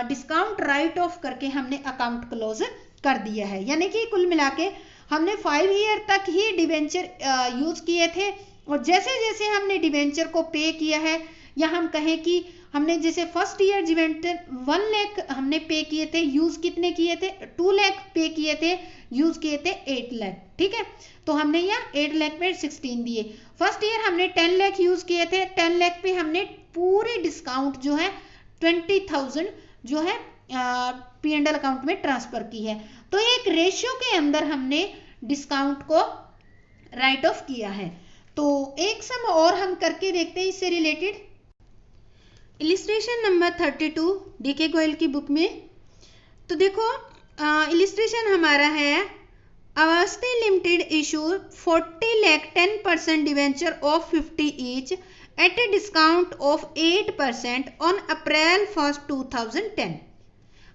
डिस्काउंट राइट ऑफ करके हमने अकाउंट क्लोज कर दिया है। यानी कि कुल मिला के हमने 5 ईयर तक ही डिवेंचर यूज किए थे, और जैसे जैसे हमने डिवेंचर को पे किया है, या हम कहें कि हमने जैसे फर्स्ट ईयर डिवेंचर 1 लाख हमने पे किए थे, यूज कितने किए थे 2 लाख पे किए थे, यूज किए थे 8 लाख। ठीक है, तो हमने यहाँ 8 लाख पे 16 दिए। फर्स्ट ईयर हमने 10 लाख यूज किए थे, 10 लाख पे हमने पूरे डिस्काउंट जो है 20,000 जो है P&L अकाउंट में ट्रांसफर की है। तो एक रेशियो के अंदर हमने डिस्काउंट को राइट ऑफ किया है। तो एक सम और हम करके देखते हैं इससे related. Illustration number 32 D K Goyal की बुक में। तो देखो इलिस्ट्रेशन हमारा है, Awasthi limited issue 40 lakh 10% debenture of 50 each at a discount of 8% on April 1st 2010।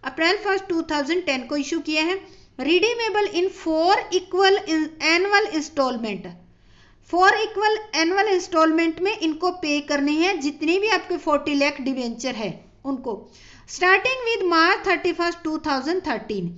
April 1st 2010 को इशू किया है। Redeemable in 4 equal annual instalment, 4 equal annual instalment में इनको पे करने हैं, जितने भी आपके 40 लाख डिवेंचर है उनको, starting with March 31st 2013।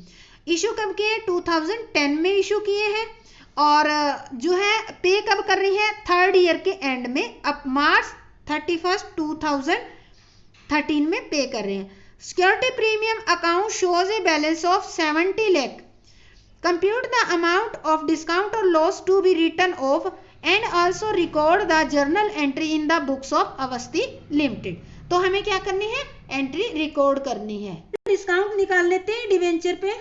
Issue कब किए? 2010 में इशू किए हैं, और जो है पे कब कर रही है? थर्ड ईयर के एंड में, अब मार्च 31st 2013 में पे कर रहे हैं। Security premium account shows a balance of 70 lakh. Compute the amount of discount और loss to be written off and also record the journal entry in the books of Awasthi limited. तो हमें क्या करनी है? एंट्री रिकॉर्ड करनी है। डिस्काउंट निकाल लेते हैं डिवेंचर पे।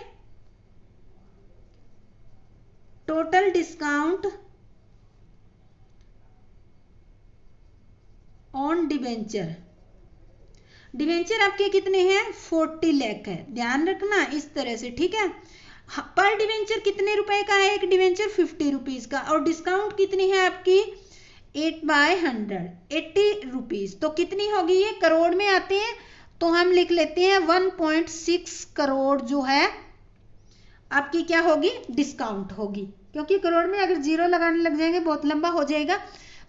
Total discount on debenture, debenture आपके कितने हैं? 40 लाख है, ध्यान रखना इस तरह से। ठीक है, पर डिवेंचर कितने रुपए का है? एक डिवेंचर 50 रुपीज का, और डिस्काउंट कितनी है आपकी? 8/100 80 रुपीज। तो कितनी होगी ये? करोड़ में आते हैं, तो हम लिख लेते हैं 1.6 करोड़ जो है आपकी क्या होगी? डिस्काउंट होगी, क्योंकि करोड़ में अगर जीरो लगाने लग जाएंगे बहुत लंबा हो जाएगा।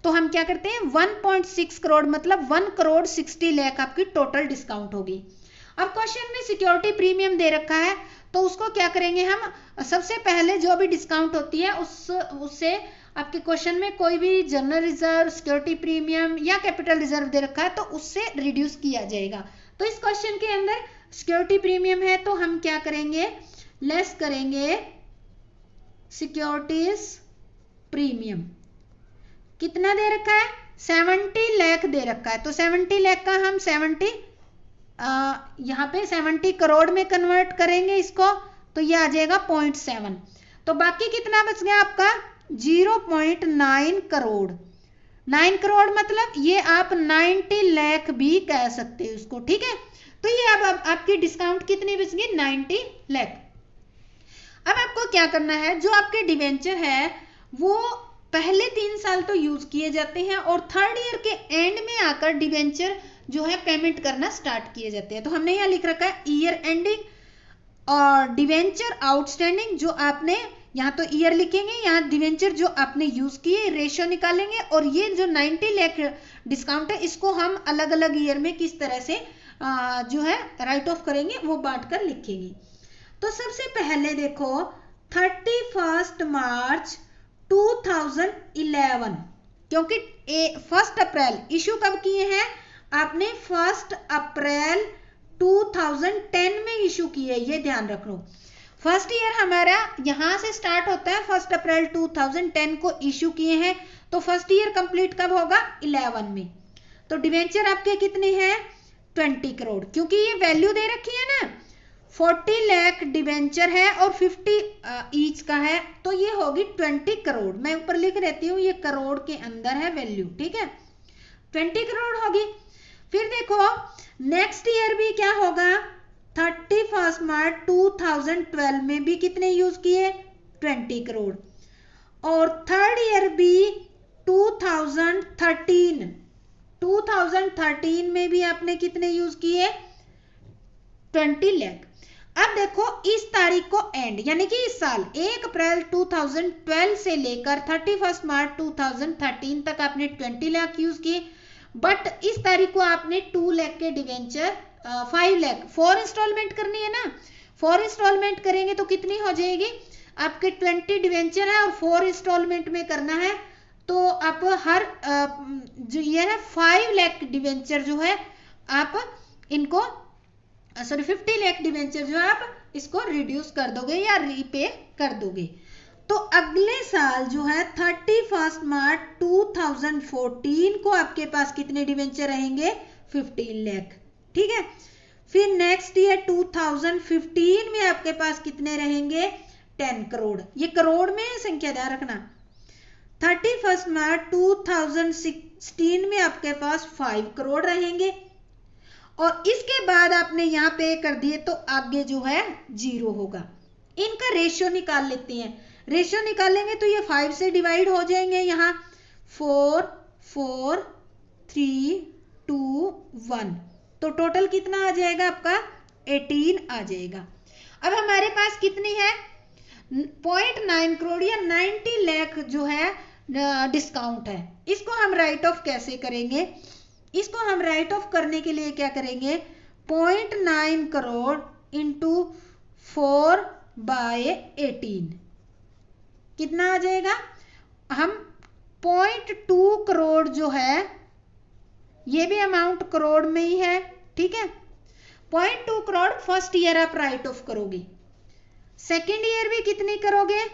तो हम क्या करते हैं 1.6 करोड़ मतलब 1 करोड़ 60 लाख आपकी टोटल डिस्काउंट होगी। अब क्वेश्चन में सिक्योरिटी प्रीमियम दे रखा है, तो उसको क्या करेंगे हम? सबसे पहले जो भी डिस्काउंट होती है उससे आपके क्वेश्चन में कोई भी जनरल रिजर्व, सिक्योरिटी प्रीमियम या कैपिटल रिजर्व दे रखा है तो उससे रिड्यूस किया जाएगा। तो इस क्वेश्चन के अंदर सिक्योरिटी प्रीमियम है, तो हम क्या करेंगे? लेस करेंगे सिक्योरिटीज प्रीमियम। कितना दे रखा है? 70 लाख दे रखा है, तो 70 लाख का हम 70 यहाँ पे 70 करोड़ में कन्वर्ट करेंगे इसको, तो ये आ जाएगा 0.7। तो बाकी कितना बच गया आपका? 0.9 करोड़। 9 करोड़ मतलब ये आप 90 लाख भी कह सकते हो उसको। ठीक है, तो ये अब आपकी डिस्काउंट कितनी बच गई? 90 लाख। अब आपको क्या करना है? जो आपके डिवेंचर है वो पहले 3 साल तो यूज किए जाते हैं, और थर्ड ईयर के एंड में आकर डिवेंचर जो है पेमेंट करना स्टार्ट किए जाते हैं। तो हमने यहाँ लिख रखा है ईयर एंडिंग और डिवेंचर आउटस्टैंडिंग। जो आपने यहाँ तो ईयर लिखेंगे, यहाँ डिवेंचर जो आपने यूज किए रेशियो निकालेंगे, और ये जो 90 लाख डिस्काउंट है इसको हम अलग अलग ईयर में किस तरह से जो है राइट ऑफ करेंगे वो बांट कर लिखेंगे। तो सबसे पहले देखो 31 मार्च 2011, क्योंकि 1 अप्रैल इशू कब किए हैं आपने? 1 अप्रैल 2010 में इशू किए, ये ध्यान रख लो। फर्स्ट ईयर हमारा यहां से स्टार्ट होता है, 1 अप्रैल 2010 को इशू किए हैं, तो फर्स्ट ईयर कंप्लीट कब होगा? 11 में। तो डिवेंचर आपके कितने हैं? 20 करोड़, क्योंकि ये वैल्यू दे रखी है ना, 40 लाख डिवेंचर है और 50 ईच का है, तो ये होगी 20 करोड़। मैं ऊपर लिख रहती हूँ, ये करोड़ के अंदर है वैल्यू। ठीक है, 20 करोड़ होगी। फिर देखो नेक्स्ट ईयर भी क्या होगा? 31 मार्च 2012 में भी कितने यूज किए? 20 करोड़। और थर्ड ईयर भी 2013 में भी आपने कितने यूज किए? 20 लाख। अब देखो इस तारीख को एंड यानी कि इस साल 1 अप्रैल 2012 से लेकर 31 मार्च 2013 तक आपने 20 लाख यूज किए, बट इस तारीख को आपने 2 लाख के डिवेंचर 5 लाख 4 इंस्टॉलमेंट करनी है ना। 4 इंस्टॉलमेंट करेंगे तो कितनी हो जाएगी आपके 20 डिवेंचर है और 4 इंस्टॉलमेंट में करना है, तो आप हर जो ये है 5 लाख डिवेंचर जो है आप इनको सॉरी 50 लाख डिवेंचर जो है आप इसको रिड्यूस कर दोगे या रीपे कर दोगे। तो अगले साल जो है 31 मार्च 2014 को आपके पास कितने डिवेंचर रहेंगे 15 लाख, ठीक है। फिर नेक्स्ट ईयर 2015 में आपके पास कितने रहेंगे 10 करोड़, ये करोड़ में संख्या ध्यान रखना। 31 मार्च 2016 में आपके पास 5 करोड़ रहेंगे और इसके बाद आपने यहाँ पे कर दिए तो आगे जो है 0 होगा। इनका रेशियो निकाल लेते हैं, रेशियो निकालेंगे तो ये 5 से डिवाइड हो जाएंगे, यहाँ 4 4 3 2 1, तो टोटल कितना आ जाएगा आपका 18 आ जाएगा। अब हमारे पास कितनी है 0.9 करोड़ या 90 लाख जो है डिस्काउंट है। इसको हम राइट ऑफ कैसे करेंगे, इसको हम राइट ऑफ करने के लिए क्या करेंगे 0.9 करोड़ इंटू 4/18 कितना आ जाएगा, हम 0.2 करोड़ जो है ये भी अमाउंट करोड़ में ही है, ठीक है। 0.2 करोड़ फर्स्ट ईयर आप राइट ऑफ करोगे, सेकेंड ईयर भी कितनी करोगे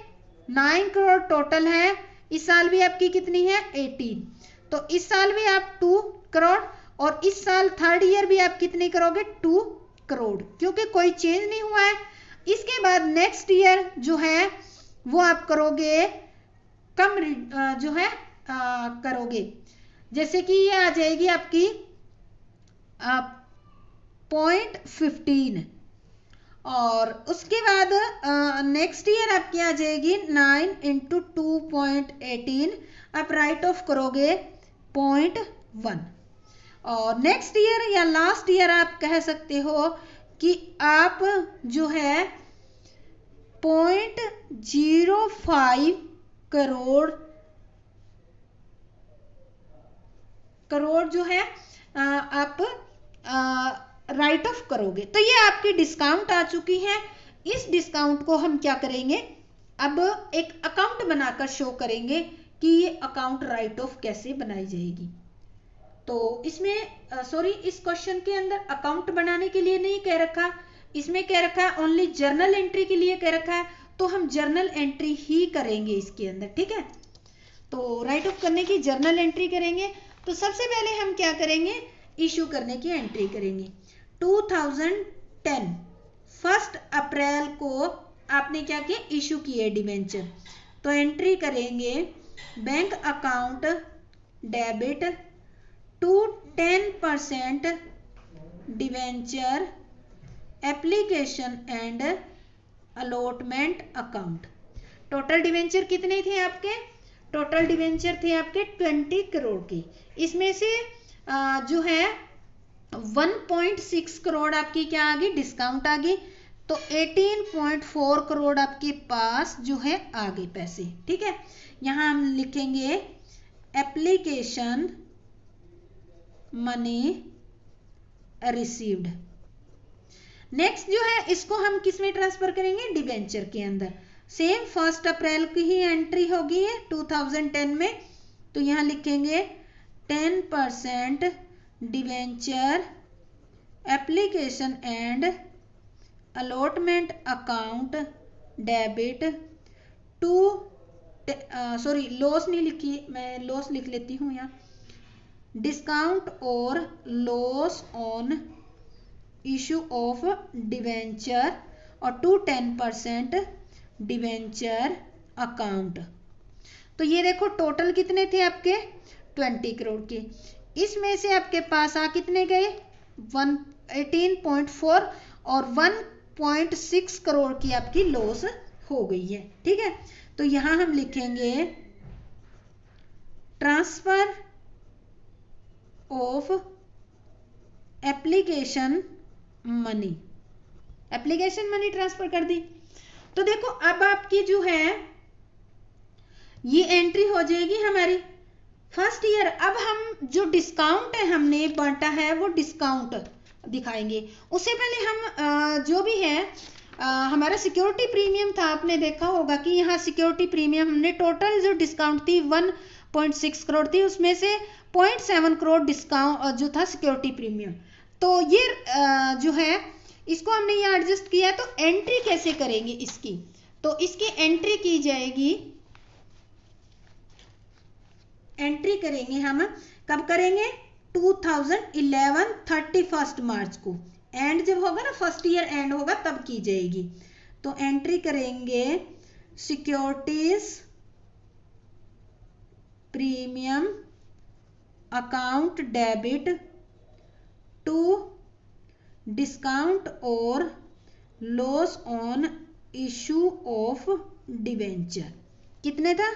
9 करोड़ टोटल है, इस साल भी आपकी कितनी है 18, तो इस साल भी आप 2 करोड़ और इस साल थर्ड ईयर भी आप कितनी करोगे 2 करोड़, क्योंकि कोई चेंज नहीं हुआ है। इसके बाद नेक्स्ट ईयर जो है वो आप करोगे कम जो है करोगे, जैसे कि ये आ जाएगी आपकी 0.15 और उसके बाद नेक्स्ट ईयर आपकी आ जाएगी 9 इंटू 2.18 आप राइट ऑफ करोगे 0.1 और नेक्स्ट ईयर या लास्ट ईयर आप कह सकते हो कि आप जो है 0.05 करोड़ जो है आप राइट ऑफ करोगे। तो ये आपकी डिस्काउंट आ चुकी है। इस डिस्काउंट को हम क्या करेंगे अब एक अकाउंट बनाकर शो करेंगे कि ये अकाउंट राइट ऑफ कैसे बनाई जाएगी। तो इसमें सॉरी इस क्वेश्चन के अंदर अकाउंट बनाने के लिए नहीं कह रखा, इसमें कह रखा है ओनली जर्नल एंट्री के लिए कह रखा है, तो हम जर्नल एंट्री ही करेंगे इसके अंदर, ठीक है। तो राइट ऑफ करने की जर्नल एंट्री करेंगे। तो सबसे पहले हम क्या करेंगे इशू करने की एंट्री करेंगे। 2010 1 अप्रैल को आपने क्या किया इशू किए डिवेंचर, तो एंट्री करेंगे bank account debit to 10% debenture application and allotment account. Total debenture कितने थे आपके, टोटल डिवेंचर थे आपके 20 करोड़ के, इसमें से जो है 1.6 करोड़ आपकी क्या आ गई डिस्काउंट आ गई, तो 18.4 करोड़ आपके पास जो है आ गए पैसे, ठीक है। यहाँ हम लिखेंगे एप्लीकेशन मनी रिसीव्ड। नेक्स्ट जो है इसको हम किस में ट्रांसफर करेंगे डिवेंचर के अंदर। सेम 1 अप्रैल की ही एंट्री होगी है 2010 में, तो यहाँ लिखेंगे 10% debenture application and allotment account debit to sorry loss नहीं लिखी, मैं लॉस लिख लेती हूँ यहाँ, डिस्काउंट और loss on issue of debenture और टू 10% डिवेंचर अकाउंट। तो ये देखो टोटल कितने थे आपके 20 करोड़ के, इसमें से आपके पास आ कितने गए 18.4 और 1.6 करोड़ की आपकी लॉस हो गई है, ठीक है। तो यहाँ हम लिखेंगे transfer of application money, application money transfer कर दी। तो देखो अब आपकी जो है ये एंट्री हो जाएगी हमारी फर्स्ट ईयर। अब हम जो डिस्काउंट है हमने बांटा है वो डिस्काउंट दिखाएंगे। उससे पहले हम जो भी है हमारा सिक्योरिटी प्रीमियम था, आपने देखा होगा कि यहाँ सिक्योरिटी प्रीमियम हमने टोटल जो डिस्काउंट थी 1.6 करोड़ थी, उसमें से 0.7 करोड़ डिस्काउंट जो था सिक्योरिटी प्रीमियम। तो ये जो है इसको हमने यहाँ एडजस्ट किया। तो एंट्री कैसे करेंगे इसकी, तो इसकी एंट्री की जाएगी, एंट्री करेंगे हम कब करेंगे 2011 31 मार्च को, एंड जब होगा ना फर्स्ट ईयर एंड होगा तब की जाएगी। तो एंट्री करेंगे securities premium account debit to discount और loss on issue of debenture. कितने था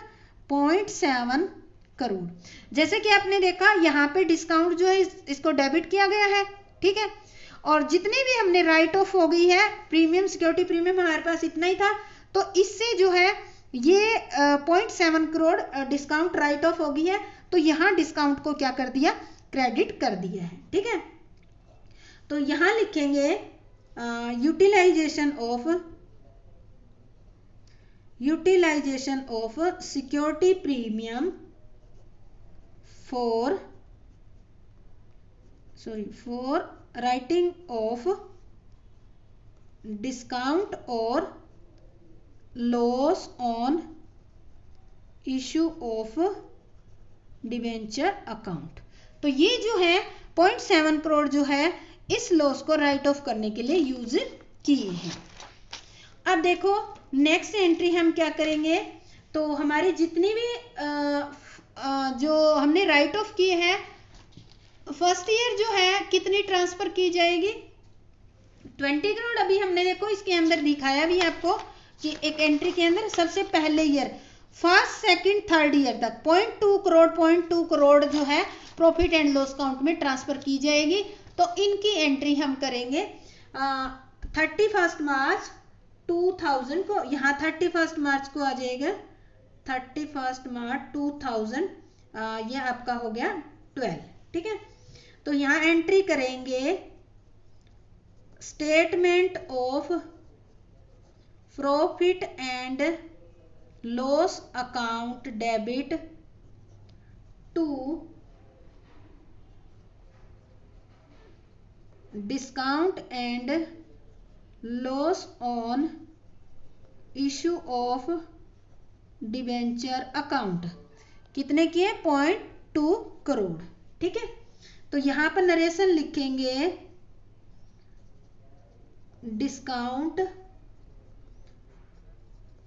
0.7 करोड़। जैसे कि आपने देखा यहाँ पे डिस्काउंट जो है इसको डेबिट किया गया है, ठीक है, और जितने भी हमने राइट ऑफ हो गई है प्रीमियम सिक्योरिटी प्रीमियम हमारे पास इतना ही था। तो इससे जो है ये 0.7 करोड़ डिस्काउंट राइट ऑफ हो गई है। तो यहाँ डिस्काउंट को क्या कर दिया, क्रेडिट कर दिया है, ठीक है। तो यहाँ लिखेंगे utilisation of security premium for writing of discount or loss on issue of debenture account. तो ये जो है 0.7 करोड़ जो है इस लॉस को राइट ऑफ करने के लिए यूज किए हैं। अब देखो नेक्स्ट एंट्री हम क्या करेंगे, तो हमारी जितनी भी जो हमने राइट ऑफ किए हैं फर्स्ट ईयर जो है कितनी ट्रांसफर की जाएगी 20 करोड़। अभी हमने देखो इसके अंदर दिखाया भी आपको कि एक एंट्री के अंदर सबसे पहले year first second third year तक 0.2 करोड़ जो है प्रॉफिट एंड लॉस अकाउंट में ट्रांसफर की जाएगी। तो इनकी एंट्री हम करेंगे 31 मार्च 2000 को, यहाँ 31 मार्च को आ जाएगा 31 मार्च 2000, ये आपका हो गया 12, ठीक है। तो यहाँ एंट्री करेंगे statement of profit and loss account debit to discount and loss on issue of debenture account. कितने किए 0.2 करोड़, ठीक है। तो यहां पर नरेशन लिखेंगे डिस्काउंट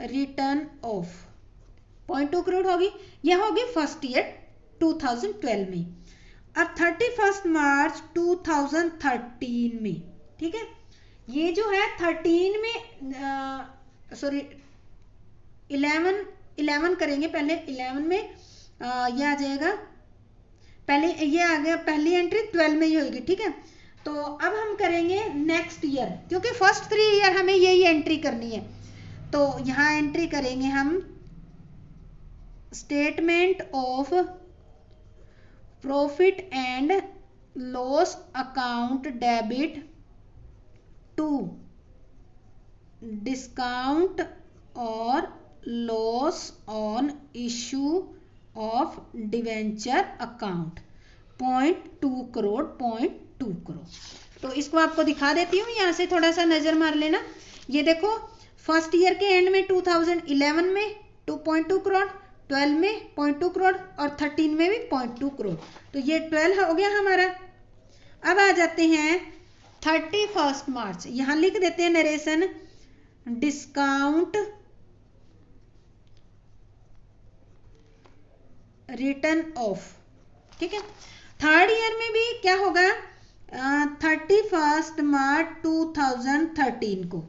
रिटर्न ऑफ 0.2 करोड़ होगी, यह होगी फर्स्ट ईयर 2012 में। अब 31 मार्च 2013 में, ठीक है, ये जो है 13 में 11 करेंगे पहले, 11 में ये आ जाएगा, पहले ये आ गया, पहली एंट्री 12 में ही होगी, ठीक है। तो अब हम करेंगे नेक्स्ट ईयर, क्योंकि फर्स्ट 3 ईयर हमें यही एंट्री करनी है। तो यहाँ एंट्री करेंगे हम statement of profit and loss account debit to discount और loss on issue of debenture account 0.2 crore 0.2 crore. तो इसको आपको दिखा देती हूँ, यहाँ से थोड़ा सा नजर मार लेना। ये देखो फर्स्ट ईयर के एंड में 2011 में 2.2 करोड़, 12 में 0.2 करोड़ और 13 में भी 0.2 करोड़। तो ये 12 हो गया हमारा। अब आ जाते हैं 31 मार्च, यहाँ लिख देते हैं नरेशन डिस्काउंट रिटर्न ऑफ, ठीक है। थर्ड ईयर में भी क्या होगा 31 मार्च 2013 को,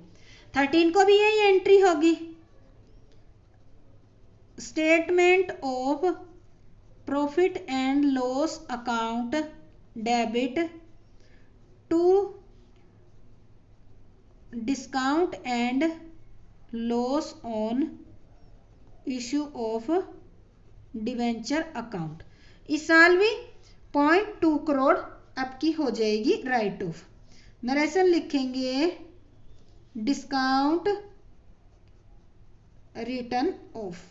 13 को भी यही एंट्री होगी statement of profit and loss account debit to discount and loss on issue of debenture account. इस साल भी 0.2 करोड़ आपकी हो जाएगी राइट ऑफ। नरेशन लिखेंगे डिस्काउंट रिटर्न ऑफ।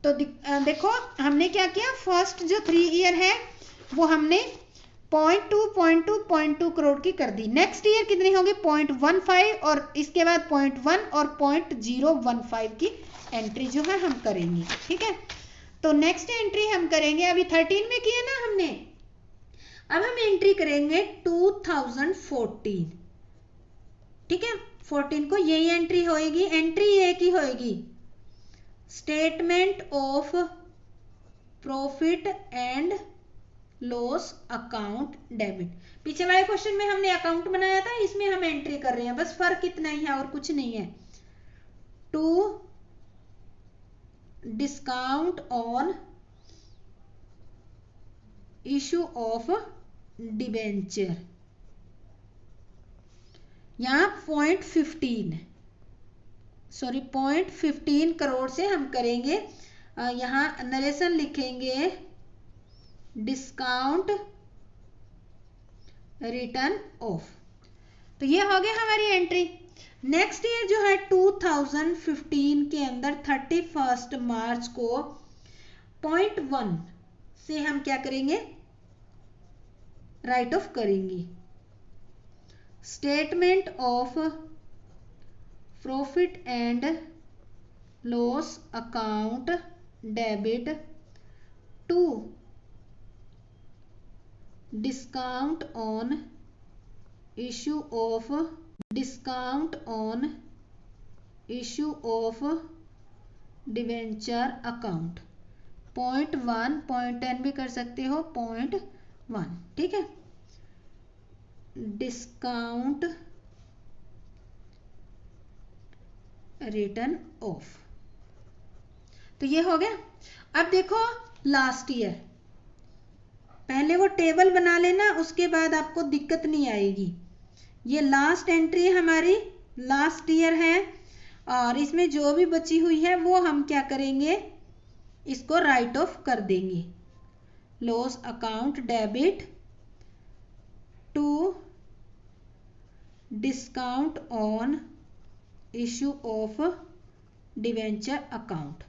तो देखो हमने क्या किया, फर्स्ट जो 3 ईयर है वो हमने 0.2 करोड़ की कर दी। नेक्स्ट ईयर कितनी होगी 0.15 और इसके बाद 0.1 और 0.015 की एंट्री जो है हम करेंगे। ठीक है, तो नेक्स्ट एंट्री हम करेंगे, अभी 13 में किया ना हमने, अब हम एंट्री करेंगे 2014। ठीक है, 14 को यही एंट्री होएगी। एंट्री ये की होएगी statement of profit and loss account debit. पीछे वाले क्वेश्चन में हमने अकाउंट बनाया था, इसमें हम एंट्री कर रहे हैं, बस फर्क इतना ही है और कुछ नहीं है। To discount on issue of debenture, यहां 0.15 करोड़ से हम करेंगे। यहां नरेशन लिखेंगे डिस्काउंट रिटर्न ऑफ। तो ये हो गया हमारी एंट्री। नेक्स्ट ईयर जो है 2015 के अंदर 31 मार्च को 0.1 से हम क्या करेंगे, राइट ऑफ करेंगे। Statement of profit and loss account debit to discount on issue of debenture account 0.1, 0.10 भी कर सकते हो, 0.1। ठीक है, डिस्काउंट रिटर्न ऑफ। तो ये हो गया। अब देखो लास्ट ईयर, पहले वो टेबल बना लेना, उसके बाद आपको दिक्कत नहीं आएगी। ये लास्ट एंट्री हमारी लास्ट ईयर है और इसमें जो भी बची हुई है वो हम क्या करेंगे, इसको राइट ऑफ कर देंगे। Loss account debit to discount on issue of debenture account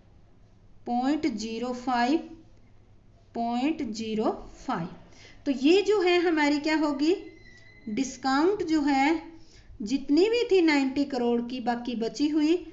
0.05। तो ये जो है हमारी क्या होगी, डिस्काउंट जो है जितनी भी थी 90 करोड़ की बाकी बची हुई,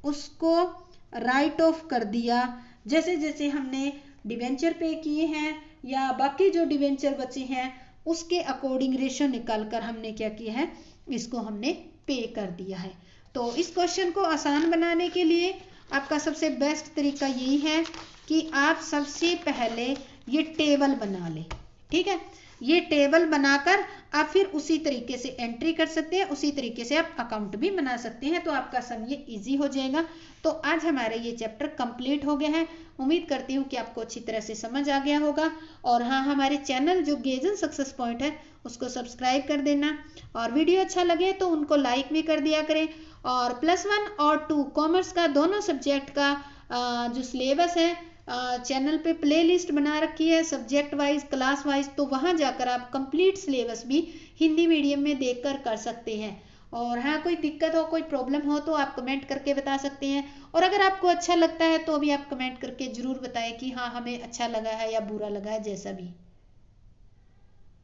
उसको राइट ऑफ कर दिया। जैसे जैसे हमने डिवेंचर पे किए हैं या बाकी जो डिवेंचर बचे हैं उसके अकॉर्डिंग रेशो निकाल कर हमने क्या किया है, इसको हमने पे कर दिया है। तो इस क्वेश्चन को आसान बनाने के लिए आपका सबसे बेस्ट तरीका यही है कि आप सबसे पहले ये टेबल बना लें। ठीक है, ये टेबल बनाकर आप फिर उसी तरीके से एंट्री कर सकते हैं, उसी तरीके से आप अकाउंट भी बना सकते हैं, तो आपका सम ये इजी हो जाएगा। तो आज हमारा ये चैप्टर कंप्लीट हो गया है। उम्मीद करती हूँ कि आपको अच्छी तरह से समझ आ गया होगा। और हाँ, हमारे चैनल जो गेजन सक्सेस पॉइंट है उसको सब्सक्राइब कर देना, और वीडियो अच्छा लगे तो उनको लाइक भी कर दिया करें। और +1 और 2 कॉमर्स का दोनों सब्जेक्ट का जो सिलेबस है चैनल पे प्लेलिस्ट बना रखी है सब्जेक्ट वाइज, क्लास वाइज, तो वहां जाकर आप कंप्लीट सिलेबस भी हिंदी मीडियम में देखकर कर सकते हैं। और हाँ, कोई दिक्कत हो, कोई प्रॉब्लम हो तो आप कमेंट करके बता सकते हैं। और अगर आपको अच्छा लगता है तो भी आप कमेंट करके जरूर बताएं कि हाँ हमें अच्छा लगा है या बुरा लगा है, जैसा भी।